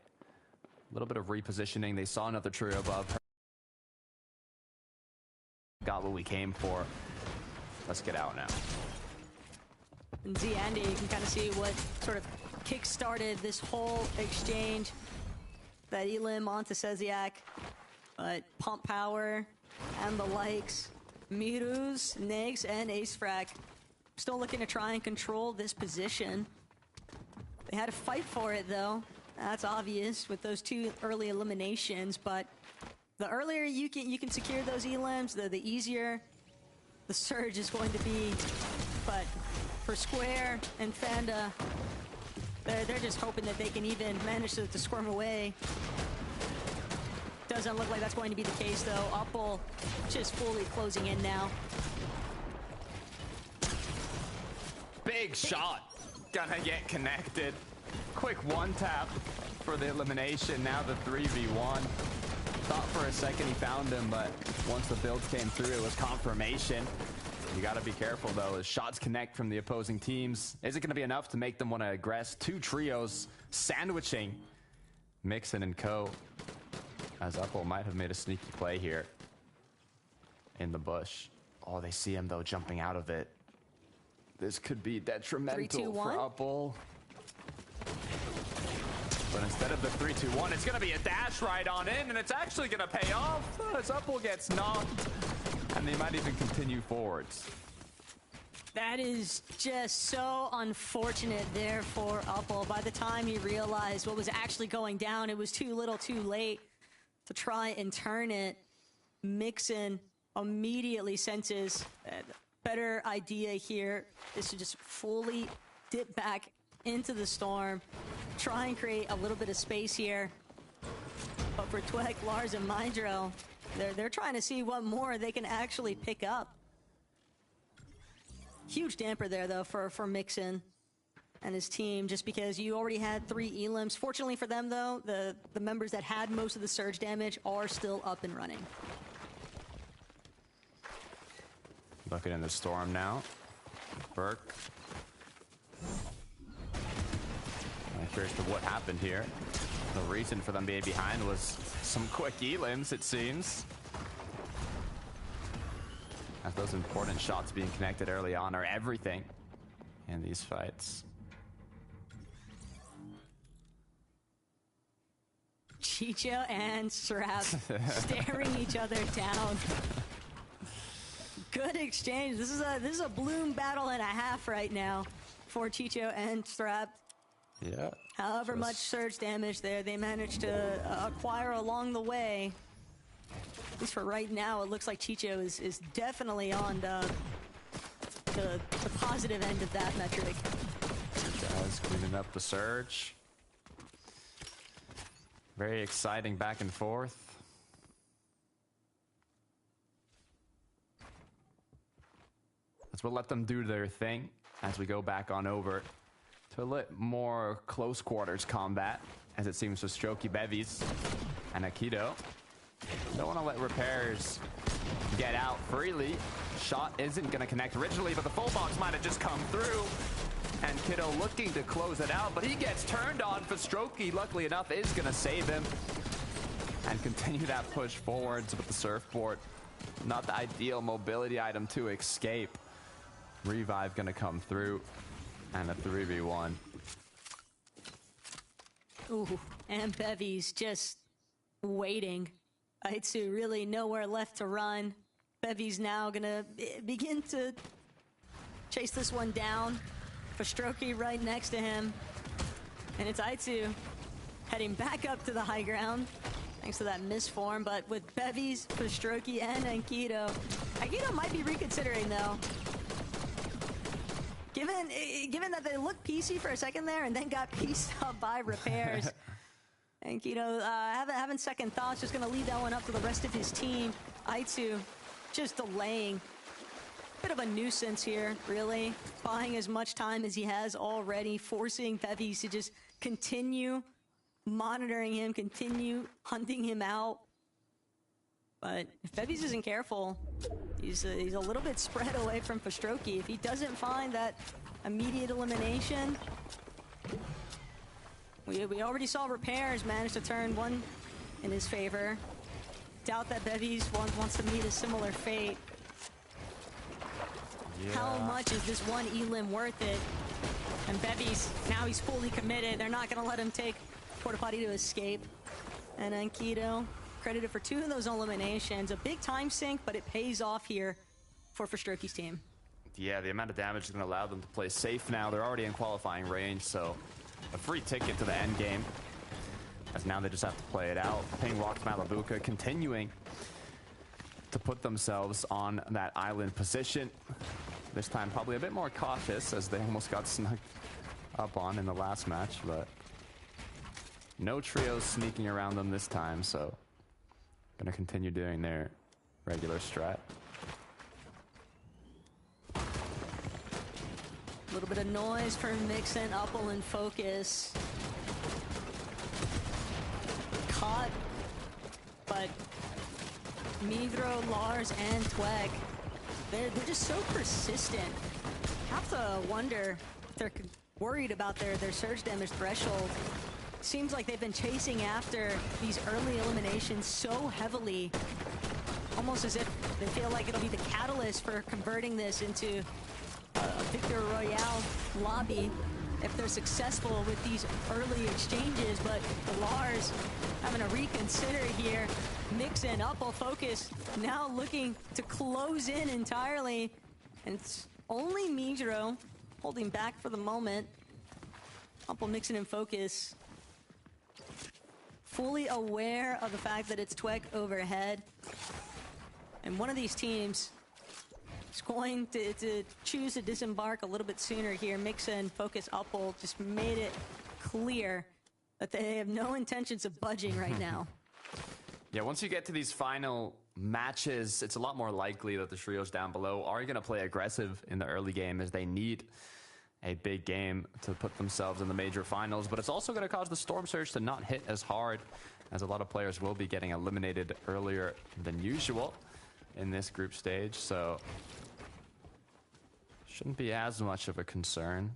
little bit of repositioning. They saw another trio above. Got what we came for. Let's get out now. And Z-Andy, you can kind of see what sort of kick-started this whole exchange. That Elim onto Seziak, but Pump Power and the likes, Miruz, Negs, and Acefrak still looking to try and control this position. They had to fight for it though. That's obvious with those two early eliminations, but the earlier you can secure those elims, the easier the surge is going to be. But for Square and Fanda, they're just hoping that they can even manage to squirm away. Doesn't look like that's going to be the case though. Uppel just fully closing in now. Big shot. Gonna get connected. Quick one tap for the elimination. Now the 3v1. Thought for a second he found him, but once the builds came through, it was confirmation. You gotta be careful though, as shots connect from the opposing teams. Is it gonna be enough to make them want to aggress? Two trios sandwiching Mixon and co. As Uppel might have made a sneaky play here in the bush. Oh, they see him though jumping out of it. This could be detrimental 3, 2, for Uppel. But instead of the 3-2-1, it's gonna be a dash right on in, and it's actually gonna pay off as Uppel gets knocked. And they might even continue forwards. That is just so unfortunate there for Uppel. By the time he realized what was actually going down, it was too little too late to try and turn it. Mixon immediately senses that the better idea here is to just fully dip back into the storm, try and create a little bit of space here. But for Twek, Lars, and Mindro, they're trying to see what more they can actually pick up. Huge damper there though for Mixon and his team, just because you already had 3 elims. Fortunately for them though, the members that had most of the surge damage are still up and running. Looking in the storm now. Burke. I'm curious to what happened here. The reason for them being behind was some quick elims, it seems. as those important shots being connected early on are everything in these fights. Chicho and Strap staring each other down. Good exchange. This is a bloom battle and a half right now for Chicho and Strap. Yeah. However much surge damage there they managed to acquire along the way. At least for right now, it looks like Chicho is definitely on the positive end of that metric. Guys cleaning up the surge. Very exciting back and forth. We'll let them do their thing as we go back on over to a little more close quarters combat, as it seems with Strokey, Bevies, and Akito. Don't want to let repairs get out freely. Shot isn't going to connect originally, but the full box might have just come through. And Kiddo looking to close it out, but he gets turned on for Strokey. Luckily enough, is going to save him and continue that push forwards with the surfboard. Not the ideal mobility item to escape. Revive going to come through, and a 3v1. Ooh, and Bevies just waiting. Aitsu really nowhere left to run. Bevies now going to begin to chase this one down. For Strokey right next to him. And it's Aitsu heading back up to the high ground, thanks to that misform. But with Bevies, for Strokey, and Akito, Akito might be reconsidering though. Given that they looked PC for a second there and then got pieced up by repairs. And Akito having second thoughts, just going to leave that one up to the rest of his team. Aitsu just delaying. Bit of a nuisance here, really. Buying as much time as he has already, forcing Bevies to just continue monitoring him, continue hunting him out. But if Bevies isn't careful, he's a little bit spread away from Pastrokey. If he doesn't find that immediate elimination, we already saw repairs manage to turn one in his favor. Doubt that Bevies wants to meet a similar fate. Yeah. How much is this one elim worth it? And Bevies, now he's fully committed. They're not going to let him take Porta Potty to escape. And then Keto, credited for 2 of those eliminations. A big time sink, but it pays off here for Strokey's team. Yeah, the amount of damage is going to allow them to play safe now. They're already in qualifying range, so a free ticket to the end game. As now they just have to play it out. Ping walks Malabuka, continuing to put themselves on that island position. This time probably a bit more cautious, as they almost got snuck up on in the last match, but no trios sneaking around them this time, so gonna continue doing their regular strat. A little bit of noise for Mixin, Uppel, and Focus. Caught, but Migro, Lars, and Tweg, they're just so persistent. Have to wonder if they're worried about their surge damage threshold. Seems like they've been chasing after these early eliminations so heavily, almost as if they feel like it'll be the catalyst for converting this into a Victor Royale lobby if they're successful with these early exchanges. But the Lars having to reconsider here. Mixin, Uppel, Focus now looking to close in entirely, and it's only Migro holding back for the moment. Uppel, Mixin, and Focus fully aware of the fact that it's Twek overhead, and one of these teams is going to choose to disembark a little bit sooner here. Mixin, Focus, Uppel just made it clear that they have no intentions of budging right now. Yeah, once you get to these final matches, it's a lot more likely that the trios down below are going to play aggressive in the early game, as they need a big game to put themselves in the major finals. But it's also going to cause the Storm Surge to not hit as hard, as a lot of players will be getting eliminated earlier than usual in this group stage. So shouldn't be as much of a concern.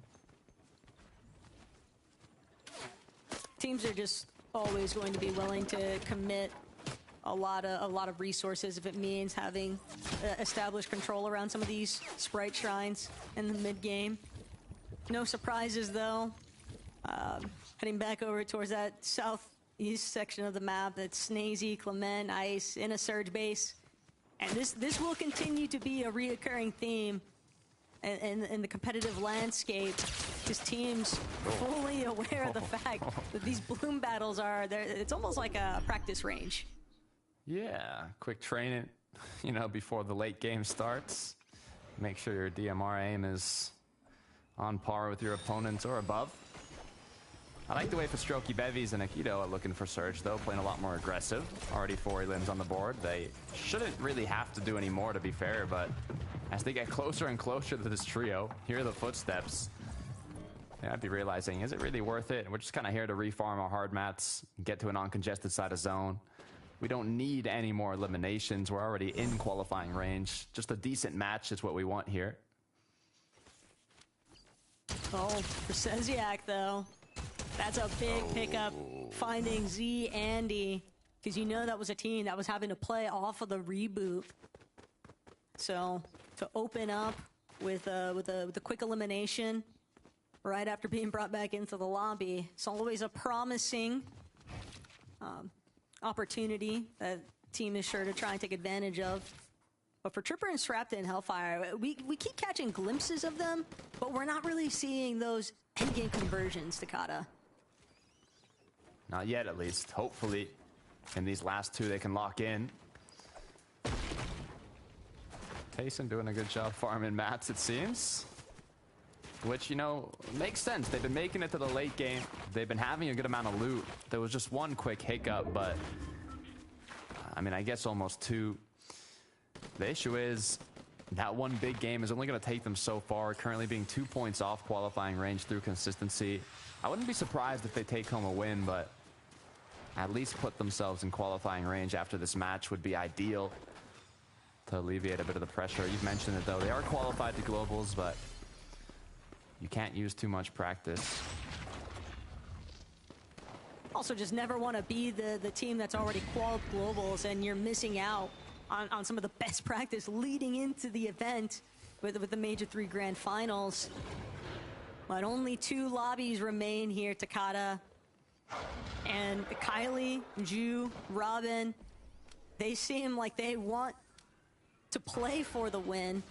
Teams are just always going to be willing to commit a lot of resources if it means having established control around some of these sprite shrines in the mid game. No surprises though. Heading back over towards that southeast section of the map, that's Snazy, Clement, Ice in a surge base, and this will continue to be a reoccurring theme in the competitive landscape, because teams fully aware of the fact that these bloom battles are there. It's almost like a practice range. Yeah, quick training, you know, before the late game starts. Make sure your DMR aim is on par with your opponents or above. I like the way Fastrokey, Bevies, and Akito are looking for Surge, though, playing a lot more aggressive. Already 4 elims on the board. They shouldn't really have to do any more, to be fair, but as they get closer and closer to this trio, hear the footsteps, they might be realizing, is it really worth it? We're just kind of here to refarm our hard mats, get to an uncongested side of zone. We don't need any more eliminations. We're already in qualifying range. Just a decent match is what we want here. Oh, for Seziak, though. That's a big pickup, finding Z Andy, because you know that was a team that was having to play off of the reboot. So to open up with a quick elimination right after being brought back into the lobby, it's always a promising opportunity that team is sure to try and take advantage of. But for Tripper and Srapta and Hellfire, we keep catching glimpses of them, but we're not really seeing those endgame conversions, Takada. Not yet, at least. Hopefully, in these last 2, they can lock in. Tayson doing a good job farming mats, it seems. Which, you know, makes sense. They've been making it to the late game. They've been having a good amount of loot. There was just one quick hiccup, but I mean, I guess almost 2. The issue is that one big game is only going to take them so far, currently being 2 points off qualifying range through consistency. I wouldn't be surprised if they take home a win, but at least put themselves in qualifying range after this match would be ideal to alleviate a bit of the pressure. You've mentioned it, though. They are qualified to globals, but you can't use too much practice. Also, just never want to be the team that's already qualified globals and you're missing out on some of the best practice leading into the event with the Major 3 Grand Finals. But only 2 lobbies remain here, Takada. And Kylie, Ju, Robin, they seem like they want to play for the win.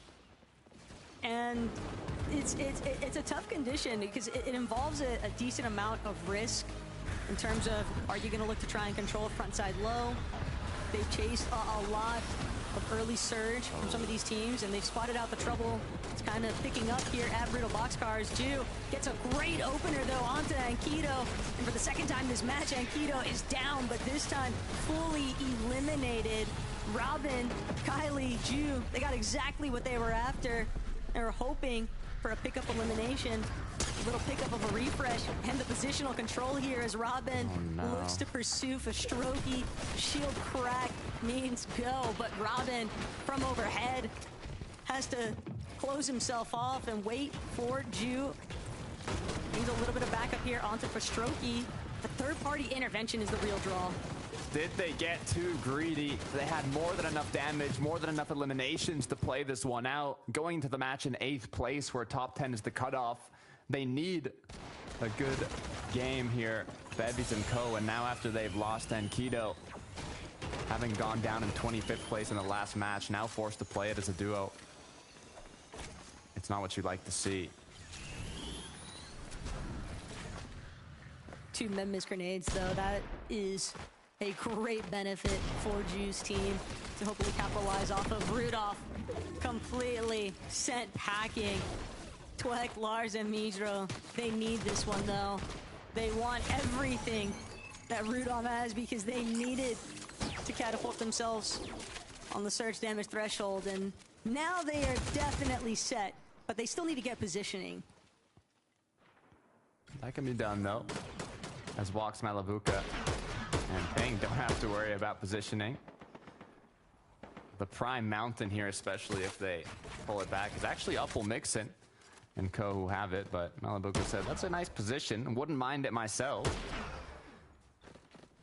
And it's a tough condition because it involves a decent amount of risk in terms of, are you going to look to try and control front side low? They've chased a lot of early surge from some of these teams, and they've spotted out the trouble. It's kind of picking up here at Brutal Boxcars. Ju gets a great opener, though, onto Ankido. And for the second time this match, Ankido is down, but this time fully eliminated. Robin, Kylie, Ju, they got exactly what they were after. They were hoping for a pickup elimination. A little pickup of a refresh, and the positional control here as Robin looks to pursue Fastrokey. Shield crack means go, but Robin from overhead has to close himself off and wait for Ju. Needs a little bit of backup here onto Fastrokey. The third-party intervention is the real draw. Did they get too greedy? They had more than enough damage, more than enough eliminations to play this one out. Going to the match in 8th place, where top 10 is the cutoff. They need a good game here, Bevies and Co. And now after they've lost Ankido, having gone down in 25th place in the last match, now forced to play it as a duo. It's not what you'd like to see. 2 Memphis grenades, though. That is a great benefit for Ju's team to hopefully capitalize off of. Rudolph completely sent packing. Twek, Lars, and Midro, they need this one, though. They want everything that Rudolph has because they needed to catapult themselves on the surge damage threshold, and now they are definitely set, but they still need to get positioning. That can be done, though, as Vox, Malavuka, and Peng don't have to worry about positioning. The Prime Mountain here, especially if they pull it back, is actually up will Mixon and Co. who have it, but Malabuka said, that's a nice position. Wouldn't mind it myself.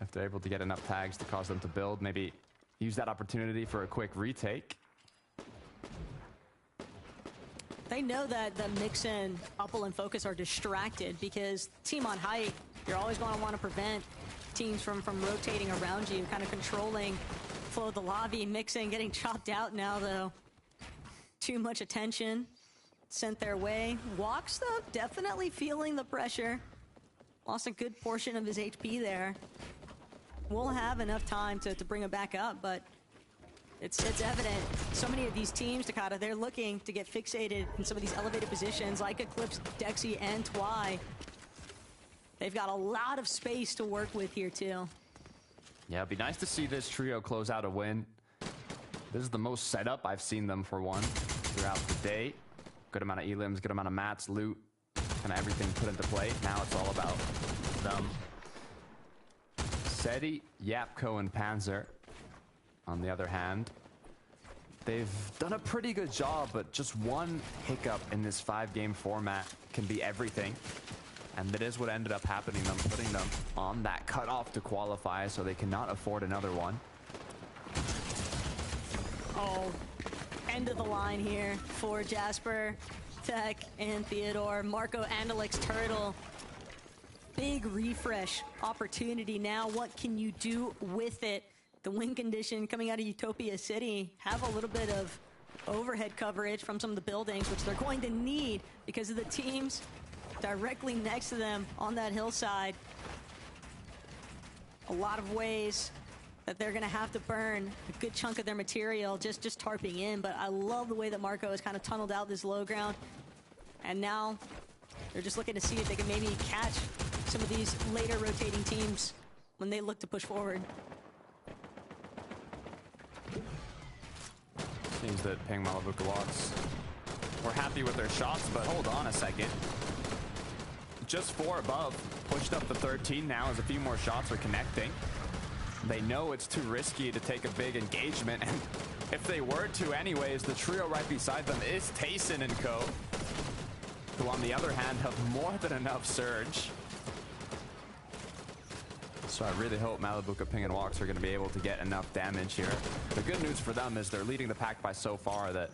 If If they're able to get enough tags to cause them to build, maybe use that opportunity for a quick retake. They know that Mixon, Uppel, and Focus are distracted because team on height, you're always going to want to prevent teams from rotating around you, kind of controlling flow of the lobby. Mixon getting chopped out now, though. Too much attention sent their way. Walks, though, definitely feeling the pressure. Lost a good portion of his HP there. We'll have enough time to bring him back up, but it's evident. So many of these teams, Takada, they're looking to get fixated in some of these elevated positions like Eclipse, Dexy, and Twy. They've got a lot of space to work with here, too. Yeah, it'd be nice to see this trio close out a win. This is the most setup I've seen them for one throughout the day. Good amount of elims, good amount of mats, loot, kind of everything put into play. Now it's all about them. Seti, Yapko, and Panzer, on the other hand, they've done a pretty good job, but just one hiccup in this 5-game format can be everything. And that is what ended up happening, them putting them on that cutoff to qualify, so they cannot afford another one. Oh, end of the line here for Jasper, Tech, and Theodore. Marco and Alex Turtle. Big refresh opportunity now. What can you do with it? The win condition coming out of Utopia City have a little bit of overhead coverage from some of the buildings, which they're going to need because of the teams directly next to them on that hillside. A lot of ways that they're going to have to burn a good chunk of their material just tarping in, but I love the way that Marco has kind of tunneled out this low ground, and now they're just looking to see if they can maybe catch some of these later rotating teams when they look to push forward. Seems that Ping Malabuka Lots were happy with their shots, but hold on a second. Just 4 above, pushed up to 13 now as a few more shots are connecting. They know it's too risky to take a big engagement, and if they were to anyways, the trio right beside them is Tayson and co, who on the other hand have more than enough surge. So I really hope Malabuka, Ping, and Walks are going to be able to get enough damage here. The good news for them is they're leading the pack by so far that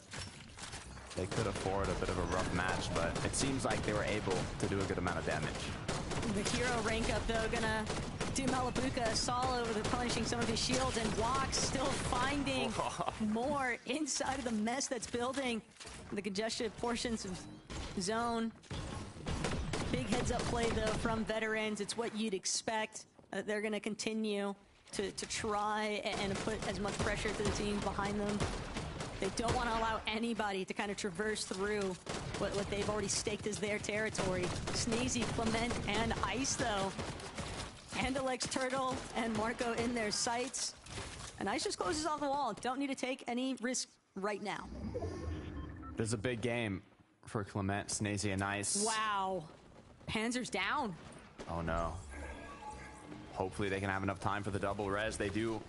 they could afford a bit of a rough match, but it seems like they were able to do a good amount of damage. The hero rank up, though, gonna do Malabuka a solid with replenishing some of his shields, and Walks still finding more inside of the mess that's building the congested portions of zone. Big heads-up play, though, from veterans. It's what you'd expect. They're going to continue to try and put as much pressure to the team behind them. They don't want to allow anybody to kind of traverse through what they've already staked as their territory. Sneezy, Clement, and Ice, though. And Alex Turtle and Marco in their sights. And Ice just closes off the wall. Don't need to take any risk right now. This is a big game for Clement, Sneezy, and Ice. Wow. Panzer's down. Oh, no. Hopefully they can have enough time for the double res. They do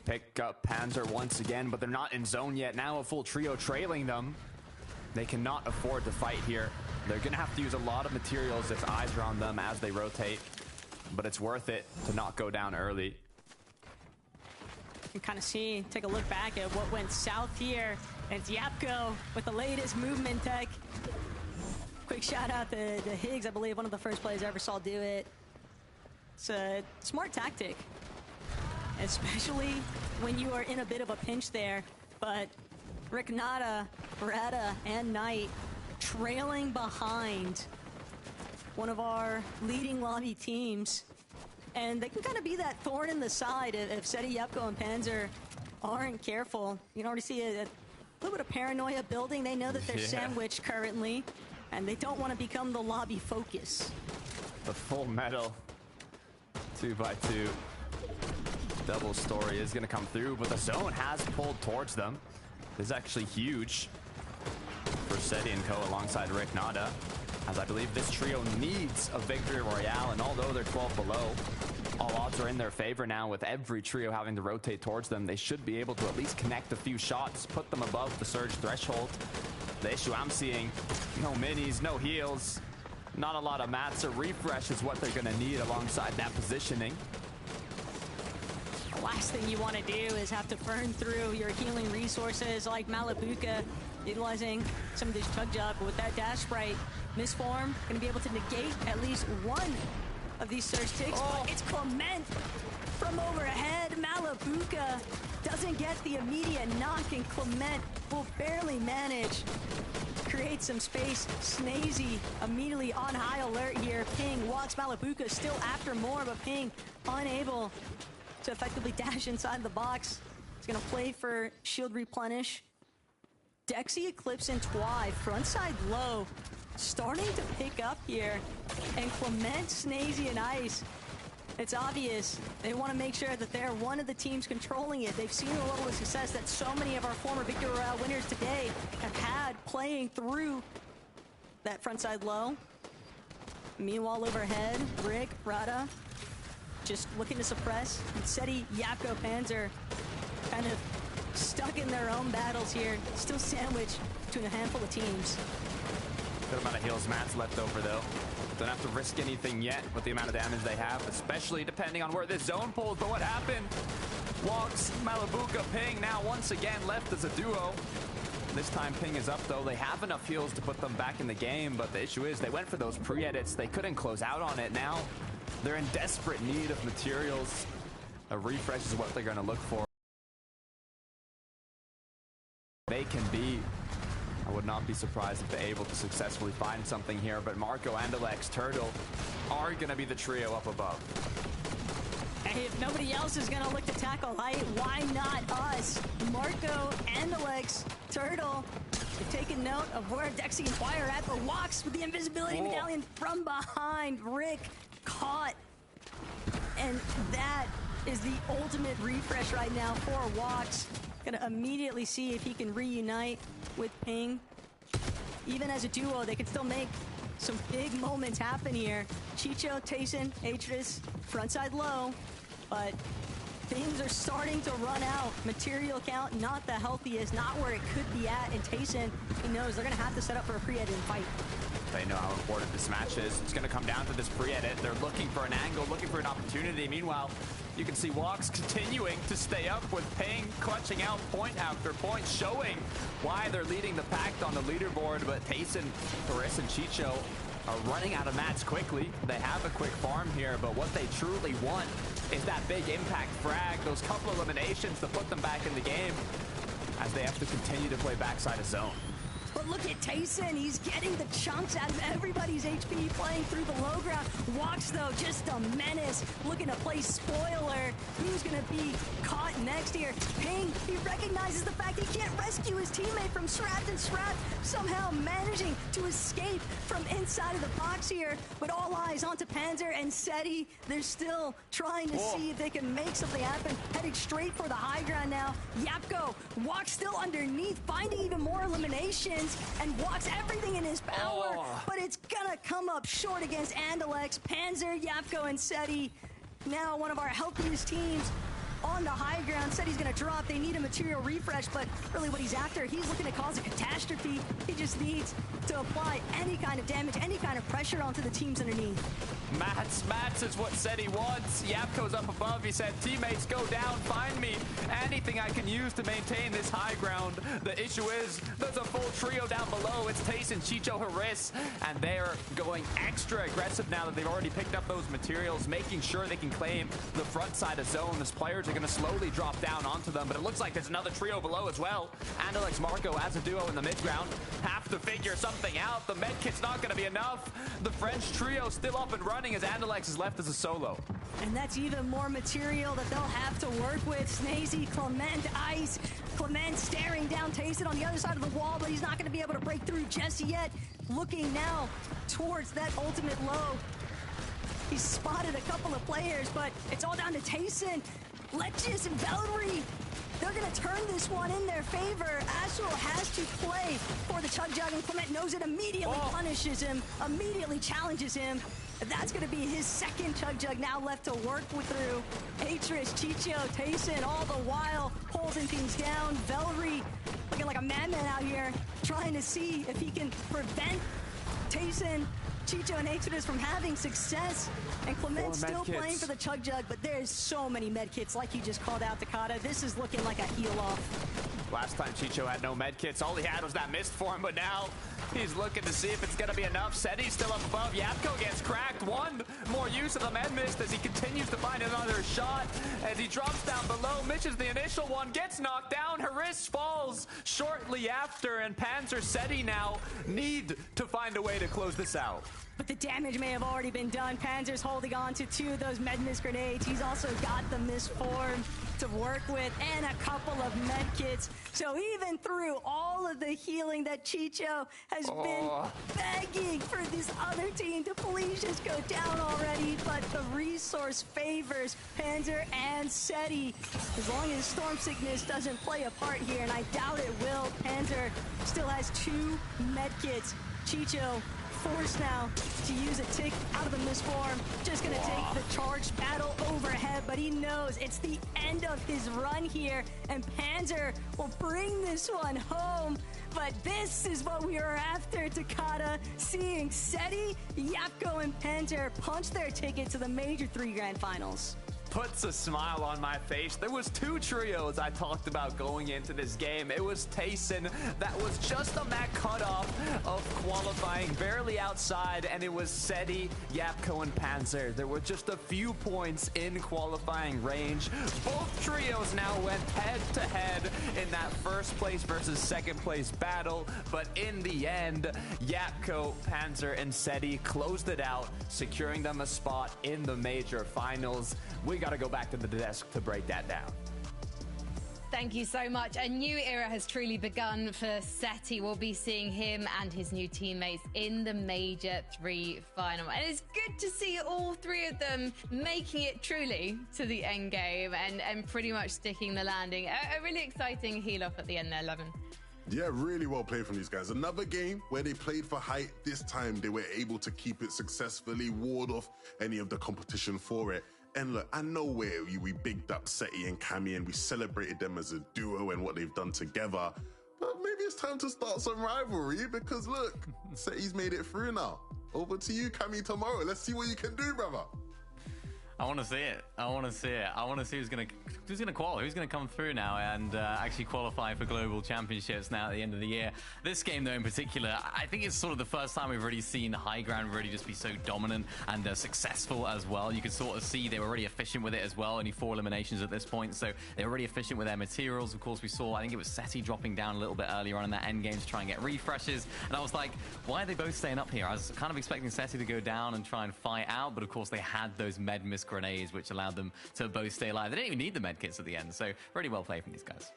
pick up Panzer once again, but they're not in zone yet. Now a full trio trailing them. They cannot afford to fight here. They're going to have to use a lot of materials if eyes are on them as they rotate, but it's worth it to not go down early. You can kind of take a look back at what went south here. And it's Yapko with the latest movement tech. Quick shout out to Higgs, I believe one of the first players I ever saw do it. It's a smart tactic, especially when you are in a bit of a pinch there. But Rick Nada, Beretta, and Knight trailing behind one of our leading lobby teams. And they can kind of be that thorn in the side if Seti, Yapko, and Panzer aren't careful. You can already see a little bit of paranoia building. They know that they're sandwiched currently, and they don't want to become the lobby focus. The full metal 2x2 double story is going to come through, but the zone has pulled towards them. This is actually huge for Seti and co alongside Rick Nada, as I believe this trio needs a victory royale, and although they're 12 below, all odds are in their favor now. With every trio having to rotate towards them, they should be able to at least connect a few shots, put them above the surge threshold. The issue I'm seeing, no minis, no heals, not a lot of mats. A refresh is what they're going to need alongside that positioning. last thing you want to do is have to burn through your healing resources like Malibuca, utilizing some of this Chug Jug. But with that Dash Sprite, Misform gonna be able to negate at least one of these Surge ticks. But it's Clement from overhead. Malibuca doesn't get the immediate knock, and Clement will barely manage to create some space. Snazy immediately on high alert here. Ping walks Malibuca still after more, but Ping unable to effectively dash inside the box. He's gonna play for shield replenish. Dexy, Eclipse, and Twy, frontside low, starting to pick up here. And Clement, Snazy, and Ice, it's obvious they want to make sure that they're one of the teams controlling it. They've seen the level of success that so many of our former Victory Royale winners today have had playing through that frontside low. Meanwhile, overhead, Rick, Rada, just looking to suppress. And Seti, Yapko, Panzer, kind of stuck in their own battles here, still sandwiched between a handful of teams. Good amount of heals mats left over though. Don't have to risk anything yet with the amount of damage they have, especially depending on where this zone pulls. But what happened? Walks, Malibuca, Ping now once again left as a duo. This time Ping is up though. They have enough heals to put them back in the game, but the issue is they went for those pre-edits. They couldn't close out on it. Now they're in desperate need of materials. A refresh is what they're going to look for. They can be. I would not be surprised if they're able to successfully find something here, but Marco, Andalex, Turtle are going to be the trio up above. Hey, if nobody else is going to look to tackle height, why not us? Marco, Andalex, Turtle, they've taken note of where Dexy and Twy are at, but walks with the invisibility medallion from behind. Rick caught, and that is the ultimate refresh right now for Walks. Gonna immediately see if he can reunite with Ping. Even as a duo, they can still make some big moments happen here. Chicho, Tayson, Atris, frontside low, but things are starting to run out. Material count, not the healthiest, not where it could be at, and Tayson, he knows they're gonna have to set up for a pre-edit and fight. They know how important this match is. It's gonna come down to this pre-edit. They're looking for an angle, looking for an opportunity. Meanwhile, you can see Walks continuing to stay up with Ping, clutching out point after point, showing why they're leading the pack on the leaderboard. But Tayson, Paris, and Chicho are running out of mats quickly. They have a quick farm here, but what they truly want is that big impact frag, those couple eliminations to put them back in the game as they have to continue to play backside of zone. But look at Tayson, he's getting the chunks out of everybody's HP playing through the low ground. Walks though, just a menace, looking to play spoiler. Who's gonna be caught next here? Ping, he recognizes the fact he can't rescue his teammate from Srapt, and Srapt somehow managing to escape from inside of the box here. But all eyes onto Panzer and Seti. They're still trying to see if they can make something happen. Heading straight for the high ground now. Yapko, Walks still underneath, finding even more eliminations, and Walks everything in his power, but it's gonna come up short against Andalex. Panzer, Yapko, and Seti, now one of our healthiest teams on the high ground. Seti's gonna drop. They need a material refresh, but really what he's after, he's looking to cause a catastrophe. He just needs to apply any kind of damage, any kind of pressure onto the teams underneath. Mats is what Seti wants. Yapko's up above. He said, teammates, go down, find me. Anything I can use to maintain this high ground. The issue is, there's a full trio down below. It's Tayson, Chicho, Haris, and they're going extra aggressive now that they've already picked up those materials, making sure they can claim the front side of zone. These players are going to slowly drop down onto them, but it looks like there's another trio below as well. Andalex, Marco as a duo in the mid ground have to figure something out. The med kit's not going to be enough. The French trio still up and running as Andalex is left as a solo. And that's even more material that they'll have to work with. Snazy, Clement, Ice. Clement staring down Tayson on the other side of the wall, but he's not going to be able to break through just yet. Looking now towards that ultimate low. He's spotted a couple of players, but it's all down to Tayson. Letchis and Velry, they're going to turn this one in their favor. Astral has to play for the Chug Jug, and Clement knows it, immediately punishes him, immediately challenges him. That's going to be his second Chug Jug now left to work with through. Atris, Chicho, Tayson, all the while holding things down. Velry looking like a madman out here, trying to see if he can prevent Tayson, Chicho, and Exodus from having success, and Clement still playing for the Chug Jug, but there's so many medkits, like you just called out, Takada. This is looking like a heal-off. Last time Chicho had no medkits, all he had was that mist for him, but now he's looking to see if it's going to be enough. Seti's still up above. Yapko gets cracked. One more use of the med mist as he continues to find another shot. As he drops down below, misses the initial one, gets knocked down. Haris falls shortly after, and Panzer Seti now need to find a way to close this out. But the damage may have already been done. Panzer's holding on to 2 of those med mist grenades. He's also got the misform to work with and a couple of med kits. So even through all of the healing that Chicho has been begging for this other team to please just go down already, but the resource favors Panzer and Seti. As long as Storm Sickness doesn't play a part here, and I doubt it will, Panzer still has 2 med kits. Chicho forced now to use a tick out of the misform. Just gonna take the charged battle overhead, but he knows it's the end of his run here, and Panzer will bring this one home. But this is what we are after, Takada. Seeing Seti, Yapko, and Panzer punch their ticket to the Major 3 Grand Finals. Puts a smile on my face. There was 2 trios I talked about going into this game. It was Tayson that was just on that cutoff of qualifying, barely outside, and it was Seti, Yapko, and Panzer. There were just a few points in qualifying range. Both trios now went head-to-head in that first place versus second place battle, but in the end, Yapko, Panzer, and Seti closed it out, securing them a spot in the major finals. We got to go back to the desk to break that down. Thank you so much. A new era has truly begun for Seti. We'll be seeing him and his new teammates in the Major 3 final. And it's good to see all 3 of them making it truly to the end game and pretty much sticking the landing. A really exciting heel-off at the end there, Levin. Yeah, really well played from these guys. Another game where they played for height. This time they were able to keep it successfully, ward off any of the competition for it. And look, I know we bigged up Seti and Cammy and we celebrated them as a duo and what they've done together. But maybe it's time to start some rivalry because look, Seti's made it through now. Over to you, Cammy, tomorrow. Let's see what you can do, brother. I want to see it. I want to see it. I want to see who's going to qualify, who's going to come through now and actually qualify for global championships now at the end of the year. This game, though, in particular, I think it's sort of the first time we've really seen High Ground really just be so dominant and successful as well. You could sort of see they were really efficient with it as well. Only 4 eliminations at this point, so they were really efficient with their materials. Of course, we saw, I think it was Seti dropping down a little bit earlier on in that end game to try and get refreshes. And I was like, why are they both staying up here? I was kind of expecting Seti to go down and try and fight out, but of course they had those med miss grenades, which allowed them to both stay alive. They didn't even need the med kits at the end, so really well played from these guys.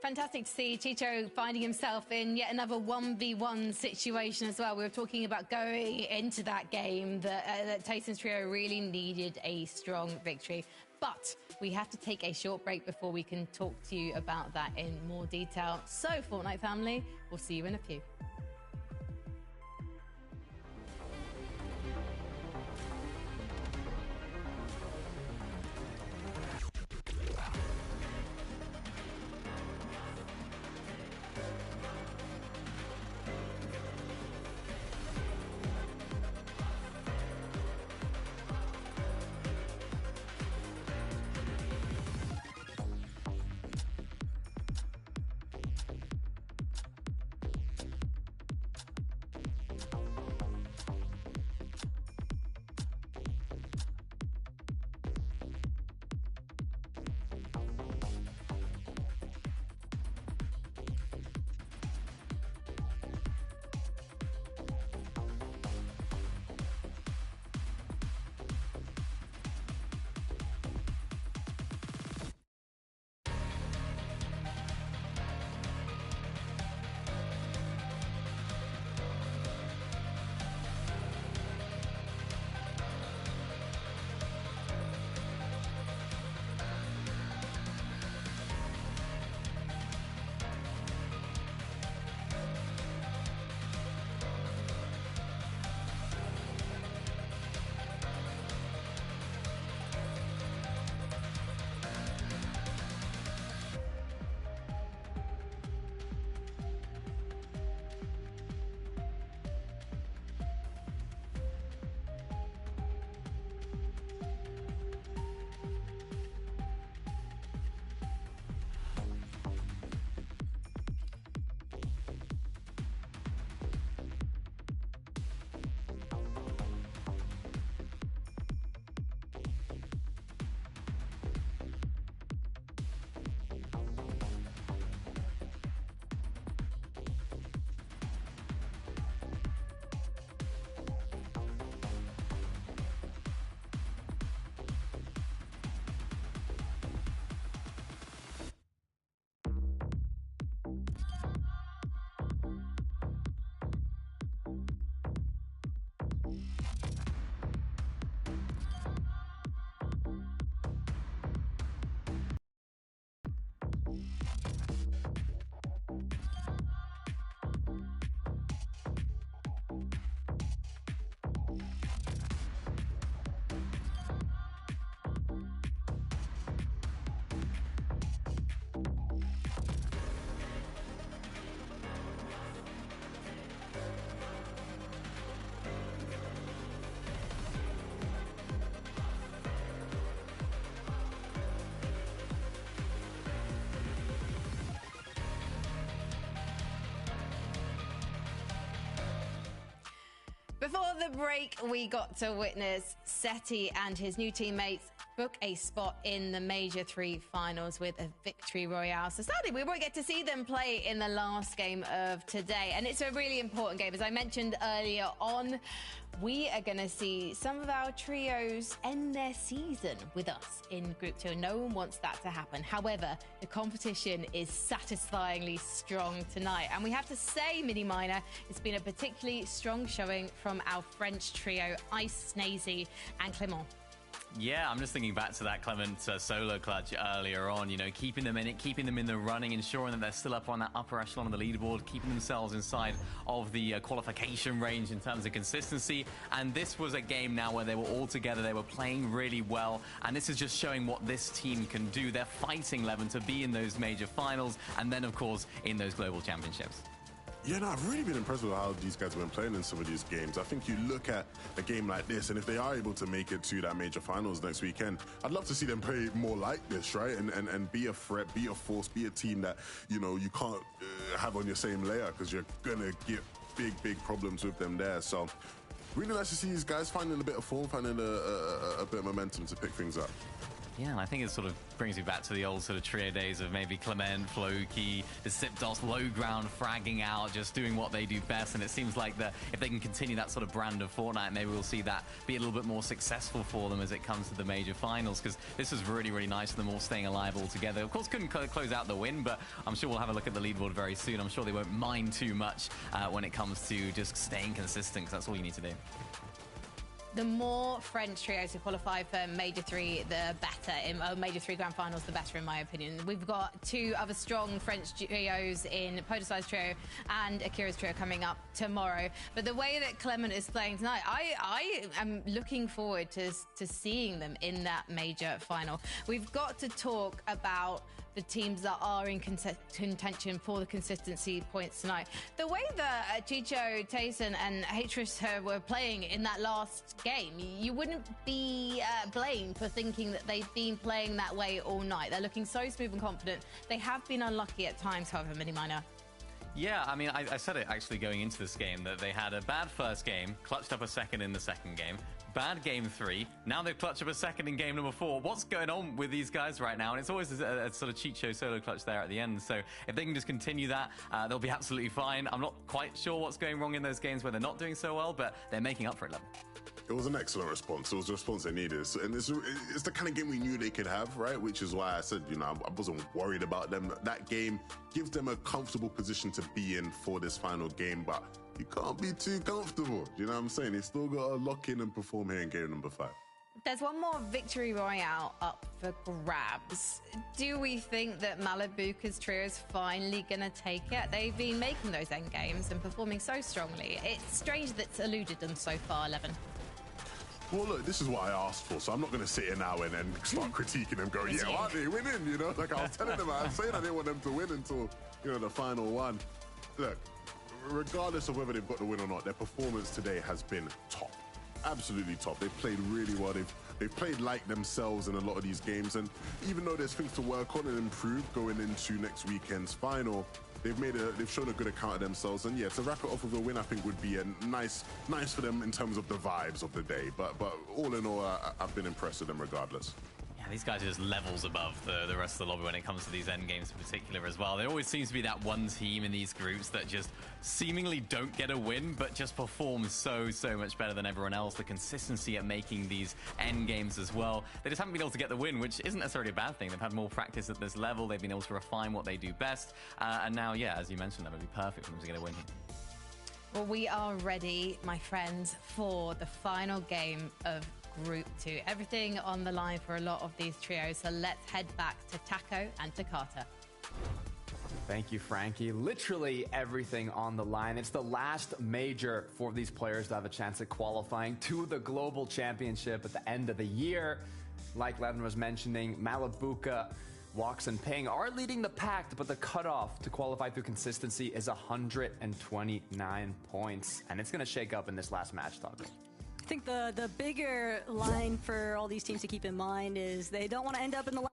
Fantastic to see Chicho finding himself in yet another 1v1 situation as well. We were talking about going into that game that Tayson's trio really needed a strong victory. But we have to take a short break before we can talk to you about that in more detail. So, Fortnite family, we'll see you in a few. Before the break, we got to witness Seti and his new teammates book a spot in the Major 3 finals with a victory royale. So sadly, we won't get to see them play in the last game of today. And it's a really important game. As I mentioned earlier on, we are going to see some of our trios end their season with us in Group 2. No one wants that to happen. However, the competition is satisfyingly strong tonight. And we have to say, Mini Miner, it's been a particularly strong showing from our French trio, Ice, Snazy and Clement. Yeah, I'm just thinking back to that Clement solo clutch earlier on, you know, keeping them in it, keeping them in the running, ensuring that they're still up on that upper echelon of the leaderboard, keeping themselves inside of the qualification range in terms of consistency. And this was a game now where they were all together, they were playing really well, and this is just showing what this team can do. They're fighting, Levin, to be in those major finals, and then, of course, in those global championships. Yeah, no, I've really been impressed with how these guys have been playing in some of these games. I think you look at a game like this, and if they are able to make it to that major finals next weekend, I'd love to see them play more like this, right? And be a threat, be a force, be a team that, you know, you can't have on your same layer, because you're going to get big problems with them there. So really nice to see these guys finding a bit of form, finding a bit of momentum to pick things up. Yeah, and I think it sort of brings me back to the old sort of trio days of maybe Clement, Floki, the Sipdos, low ground, fragging out, just doing what they do best. And it seems like that if they can continue that sort of brand of Fortnite, maybe we'll see that be a little bit more successful for them as it comes to the major finals, because this was really, really nice for them all staying alive all together. Of course, couldn't close out the win, but I'm sure we'll have a look at the leaderboard very soon. I'm sure they won't mind too much when it comes to just staying consistent, because that's all you need to do. The more French trios who qualify for Major 3, the better. In Major 3 Grand Finals, the better, in my opinion. We've got 2 other strong French trios in Podesai's trio and Akira's trio coming up tomorrow. But the way that Clement is playing tonight, I am looking forward to seeing them in that major final. We've got to talk about the teams that are in contention for the consistency points tonight. The way that Chicho, Tayson and Hatris were playing in that last game, you wouldn't be blamed for thinking that they've been playing that way all night. They're looking so smooth and confident. They have been unlucky at times, however, Mini Miner. Yeah, I mean, I said it actually going into this game that they had a bad first game, clutched up a second in the second game, bad game 3, now they've clutched up a second in game number 4. What's going on with these guys right now? And it's always a sort of Chicho solo clutch there at the end. So if they can just continue that, they'll be absolutely fine. I'm not quite sure what's going wrong in those games where they're not doing so well, but they're making up for it, Levin. It was an excellent response. It was the response they needed. And it's the kind of game we knew they could have, right? Which is why I said, you know, I wasn't worried about them. That game gives them a comfortable position to be in for this final game, but you can't be too comfortable. You know what I'm saying? They still got to lock in and perform here in game number 5. There's one more victory royale up for grabs. Do we think that Malibuca's trio is finally going to take it? They've been making those end games and performing so strongly. It's strange that's eluded them so far, Levin. Well, look, this is what I asked for, so I'm not going to sit here now and start critiquing them, going, yeah, aren't they winning? You know, like I was telling them, I was saying I didn't want them to win until, you know, the final one. Look, regardless of whether they've got the win or not, their performance today has been top. Absolutely top. They've played really well. They've played like themselves in a lot of these games, and even though there's things to work on and improve going into next weekend's final, they've shown a good account of themselves. And yeah, to wrap it off with a win, I think would be a nice for them in terms of the vibes of the day. But all in all, I've been impressed with them regardless. Yeah, these guys are just levels above the rest of the lobby when it comes to these end games in particular as well. There always seems to be that one team in these groups that just seemingly don't get a win, but just performs so much better than everyone else. The consistency at making these end games as well. They just haven't been able to get the win, which isn't necessarily a bad thing. They've had more practice at this level. They've been able to refine what they do best. And now, yeah, as you mentioned, that would be perfect for them to get a win here. Well, we are ready, my friends, for the final game of Group 2. Everything on the line for a lot of these trios, so let's head back to Taco and to Carter. Thank you, Frankie. Literally everything on the line. It's the last major for these players to have a chance at qualifying to the Global Championship at the end of the year. Like Levin was mentioning, Malibuca, Wox, and Ping are leading the pack, but the cutoff to qualify through consistency is 129 points. And it's going to shake up in this last match, Taco. I think the bigger line for all these teams to keep in mind is they don't want to end up in the